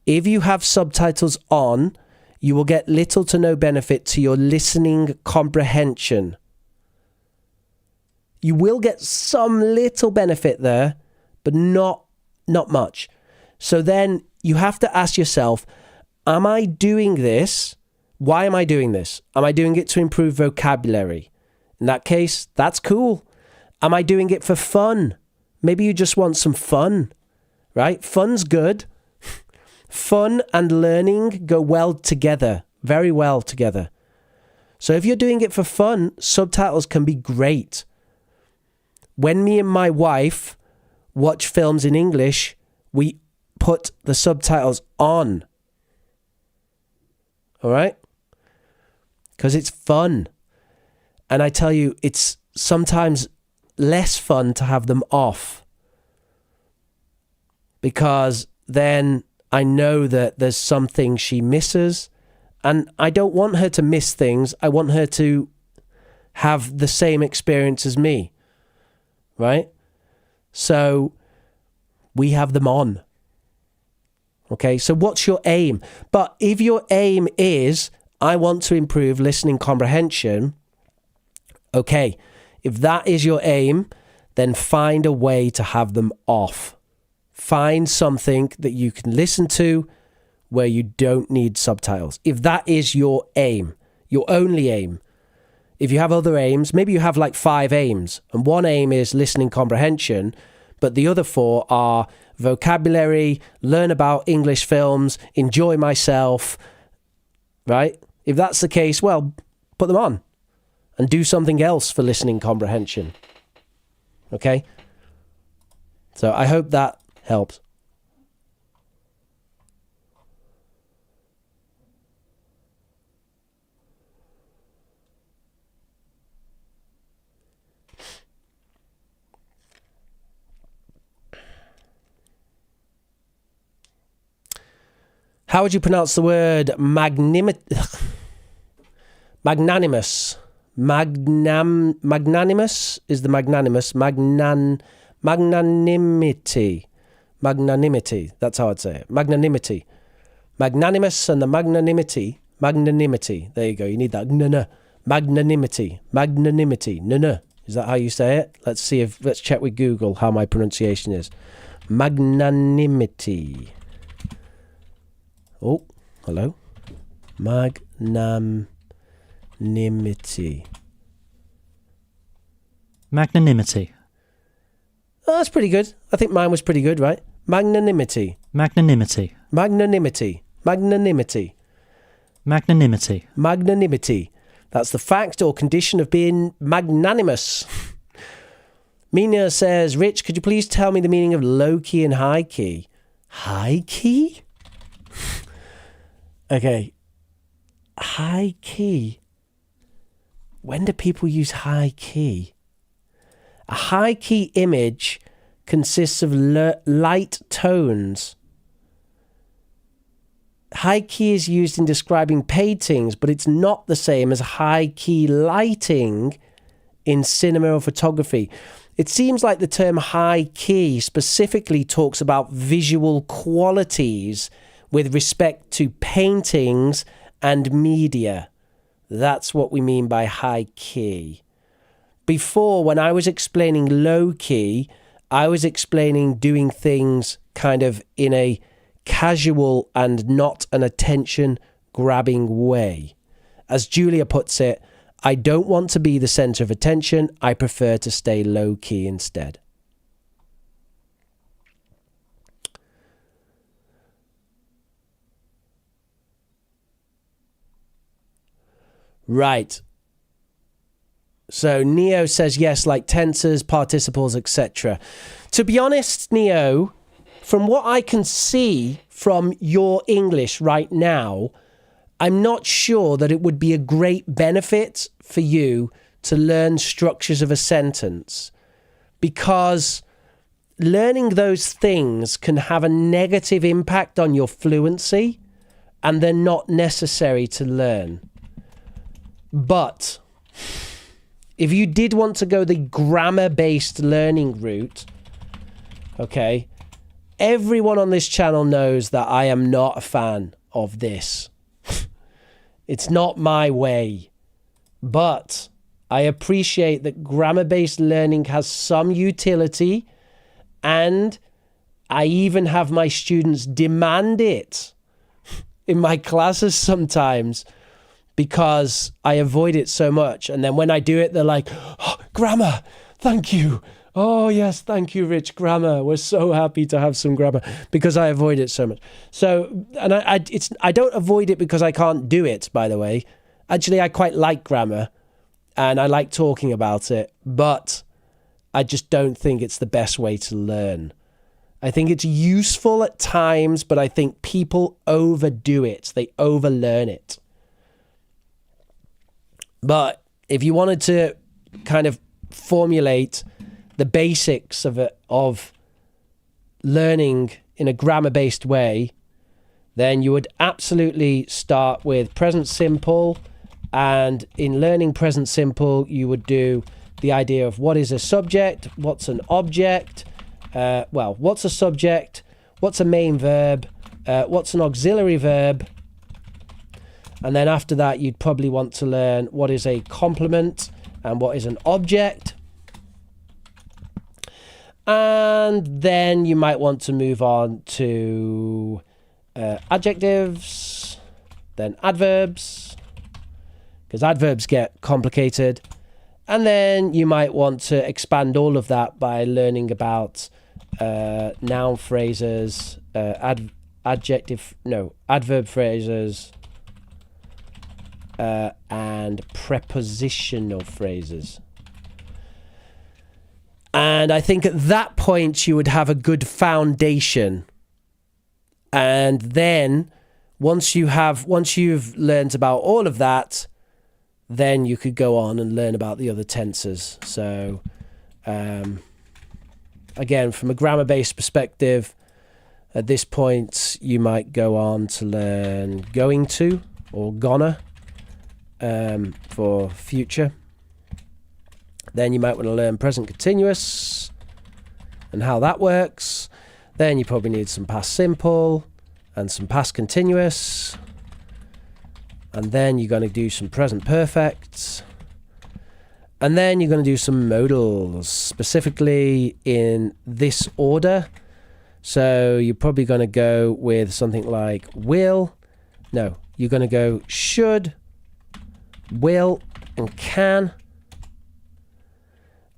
If you have subtitles on, you will get little to no benefit to your listening comprehension. You will get some little benefit there, but not much. So then you have to ask yourself, am I doing this? Why am I doing this? Am I doing it to improve vocabulary? In that case, that's cool. Am I doing it for fun? Maybe you just want some fun, right? Fun's good. Fun and learning go well together, very well together. So if you're doing it for fun, subtitles can be great. When me and my wife watch films in English, we put the subtitles on. All right? Because it's fun. And I tell you, it's sometimes less fun to have them off. Because then I know that there's something she misses. And I don't want her to miss things. I want her to have the same experience as me. Right? So we have them on. Okay, so what's your aim? But if your aim is, I want to improve listening comprehension, okay, if that is your aim, then find a way to have them off. Find something that you can listen to where you don't need subtitles. If that is your aim, your only aim. If you have other aims, maybe you have like 5 aims, and one aim is listening comprehension, but the other 4 are vocabulary, learn about English films, enjoy myself, right? If that's the case, well, put them on and do something else for listening comprehension. Okay? So I hope that helps. How would you pronounce the word magnanimous? Magnanimous is the magnanimous. Magnanimity. Magnanimity. That's how I'd say it. Magnanimity. Magnanimous and the magnanimity. Magnanimity. There you go. You need that. Magnanimity. Magnanimity. Is that how you say it? Let's check with Google how my pronunciation is. Magnanimity. Oh, hello. Magnanimity. Magnanimity. Oh, that's pretty good. I think mine was pretty good, right? Magnanimity. Magnanimity. Magnanimity. Magnanimity. Magnanimity. Magnanimity. That's the fact or condition of being magnanimous. Mina says, Rich, could you please tell me the meaning of low key and high key? High key? Okay. High key. When do people use high key? A high key image consists of light tones. High key is used in describing paintings, but it's not the same as high key lighting in cinema or photography. It seems like the term high key specifically talks about visual qualities with respect to paintings and media. That's what we mean by high key. Before, when I was explaining low key, I was explaining doing things kind of in a casual and not an attention-grabbing way. As Julia puts it, I don't want to be the center of attention. I prefer to stay low key instead. Right. So Neo says yes, like tenses, participles, etc. To be honest, Neo, from what I can see from your English right now, I'm not sure that it would be a great benefit for you to learn structures of a sentence, because learning those things can have a negative impact on your fluency, and they're not necessary to learn. But if you did want to go the grammar-based learning route, okay, everyone on this channel knows that I am not a fan of this. It's not my way. But I appreciate that grammar-based learning has some utility, and I even have my students demand it in my classes sometimes, because I avoid it so much. And then when I do it, they're like, oh, grammar, thank you. Oh, yes, thank you, Rich. Grammar. We're so happy to have some grammar, because I avoid it so much. So, and I don't avoid it because I can't do it, by the way. Actually, I quite like grammar and I like talking about it, but I just don't think it's the best way to learn. I think it's useful at times, but I think people overdo it. They overlearn it. But if you wanted to kind of formulate the basics of learning in a grammar-based way, then you would absolutely start with present simple. And in learning present simple, you would do the idea of what is a subject, what's an object, what's a subject, what's a main verb, what's an auxiliary verb. And then after that, you'd probably want to learn what is a complement and what is an object. And then you might want to move on to adjectives, then adverbs, because adverbs get complicated. And then you might want to expand all of that by learning about noun phrases, adverb phrases, and prepositional phrases. And I think at that point you would have a good foundation. And then once you've learned about all of that, then you could go on and learn about the other tenses. So again, from a grammar-based perspective, at this point you might go on to learn going to or gonna for future. Then you might want to learn present continuous and how that works. Then you probably need some past simple and some past continuous. And then you're going to do some present perfect. And then you're going to do some modals, specifically in this order. So you're probably going to go with something like will. No, you're going to go should, will, and can.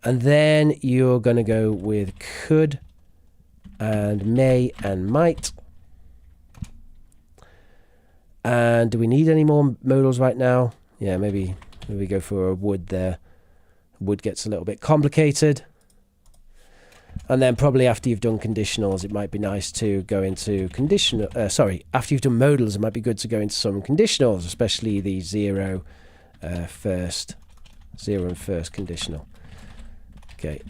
And then you're going to go with could and may and might. And do we need any more modals right now? Yeah, maybe go for a would there. Would gets a little bit complicated. And then probably after you've done conditionals, it might be nice to go into conditional. After you've done modals, it might be good to go into some conditionals, especially the zero and first conditional. Okay.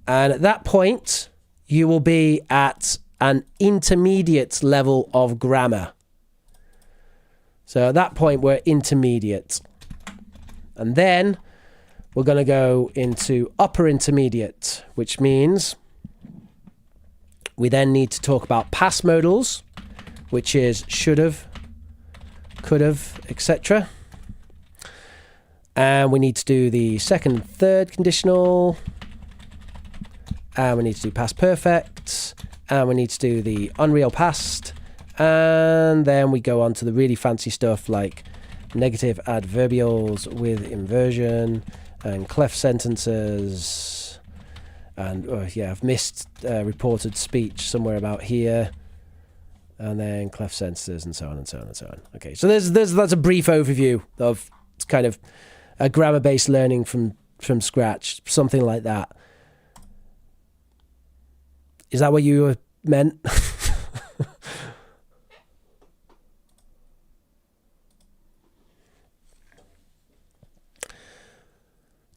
And at that point, you will be at an intermediate level of grammar. So at that point, we're intermediate. And then we're going to go into upper intermediate, which means we then need to talk about past modals, which is should have, could have, etc. And we need to do the second and third conditional. And we need to do past perfect. And we need to do the unreal past. And then we go on to the really fancy stuff like negative adverbials with inversion and cleft sentences. And I've missed reported speech somewhere about here. And then cleft sentences and so on and so on and so on. Okay, so that's a brief overview of kind of a grammar-based learning from scratch, something like that. Is that what you meant?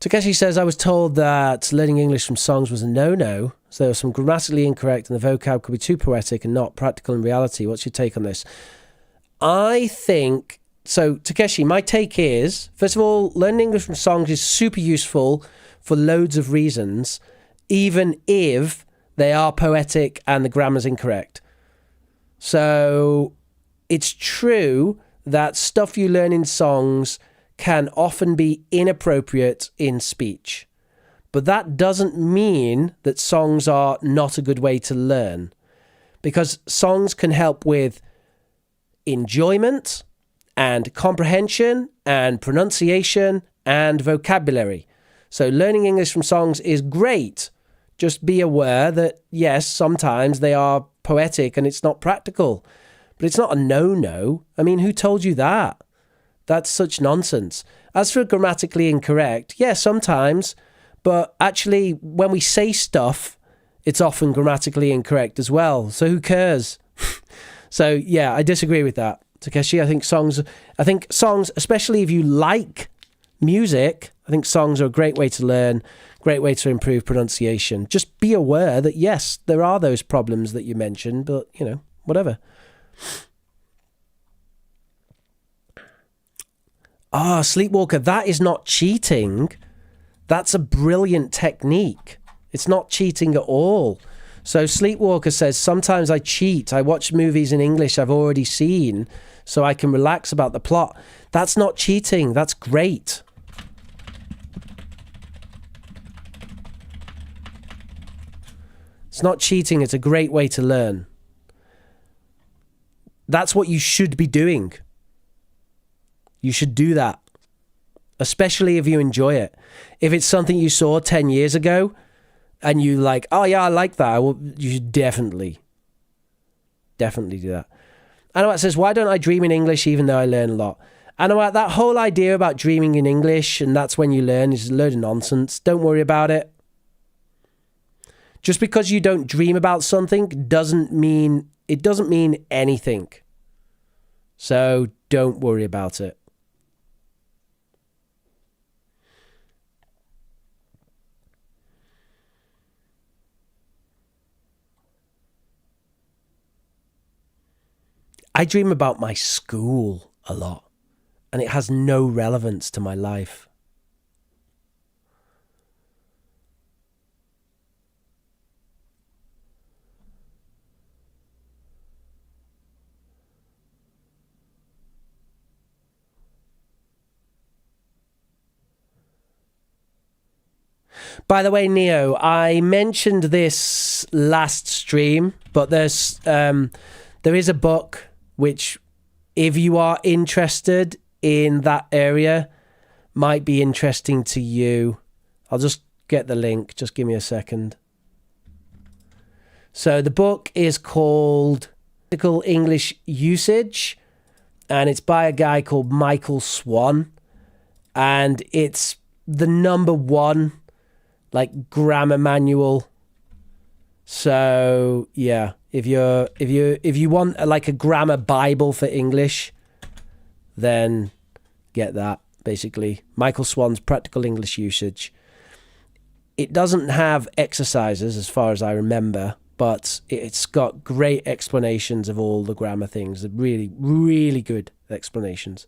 Takeshi says, I was told that learning English from songs was a no-no, so there was some grammatically incorrect and the vocab could be too poetic and not practical in reality. What's your take on this? I think, so Takeshi, my take is, first of all, learning English from songs is super useful for loads of reasons, even if they are poetic and the grammar's incorrect. So it's true that stuff you learn in songs can often be inappropriate in speech. But that doesn't mean that songs are not a good way to learn. Because songs can help with enjoyment and comprehension and pronunciation and vocabulary. So learning English from songs is great. Just be aware that, yes, sometimes they are poetic and it's not practical. But it's not a no-no. I mean, who told you that? That's such nonsense. As for grammatically incorrect, yeah, sometimes. But actually, when we say stuff it's often grammatically incorrect as well. So who cares? So yeah, I disagree with that, Takeshi. I think songs, especially if you like music, I think songs are a great way to learn, great way to improve pronunciation. Just be aware that yes, there are those problems that you mentioned, but whatever. Sleepwalker, that is not cheating. That's a brilliant technique. It's not cheating at all. So Sleepwalker says, sometimes I cheat. I watch movies in English I've already seen so I can relax about the plot. That's not cheating. That's great. It's not cheating. It's a great way to learn. That's what you should be doing. You should do that, especially if you enjoy it. If it's something you saw 10 years ago and you like, oh yeah, I like that, you should definitely do that. Anawat says, why don't I dream in English even though I learn a lot? Anawat, that whole idea about dreaming in English and that's when you learn is a load of nonsense. Don't worry about it. Just because you don't dream about something doesn't mean anything. So don't worry about it. I dream about my school a lot, and it has no relevance to my life. By the way, Neo, I mentioned this last stream, but there is a book which, if you are interested in that area, might be interesting to you. I'll just get the link. Just give me a second. So the book is called Practical English Usage, and it's by a guy called Michael Swan, and it's the #1 grammar manual. So yeah, if you want a grammar Bible for English, then get that. Basically, Michael Swan's Practical English Usage. It doesn't have exercises as far as I remember, but it's got great explanations of all the grammar things. Really, really good explanations.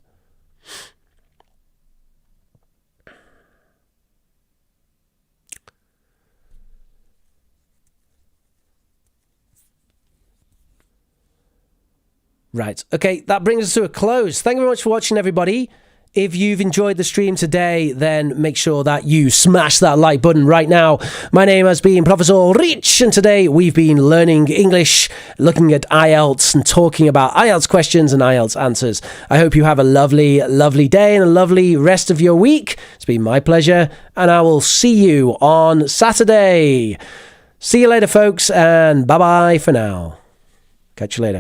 Right. Okay, that brings us to a close. Thank you very much for watching, everybody. If you've enjoyed the stream today, then make sure that you smash that like button right now. My name has been ProfesorRich, and today we've been learning English, looking at IELTS and talking about IELTS questions and IELTS answers. I hope you have a lovely, lovely day and a lovely rest of your week. It's been my pleasure, and I will see you on Saturday. See you later, folks, and bye-bye for now. Catch you later.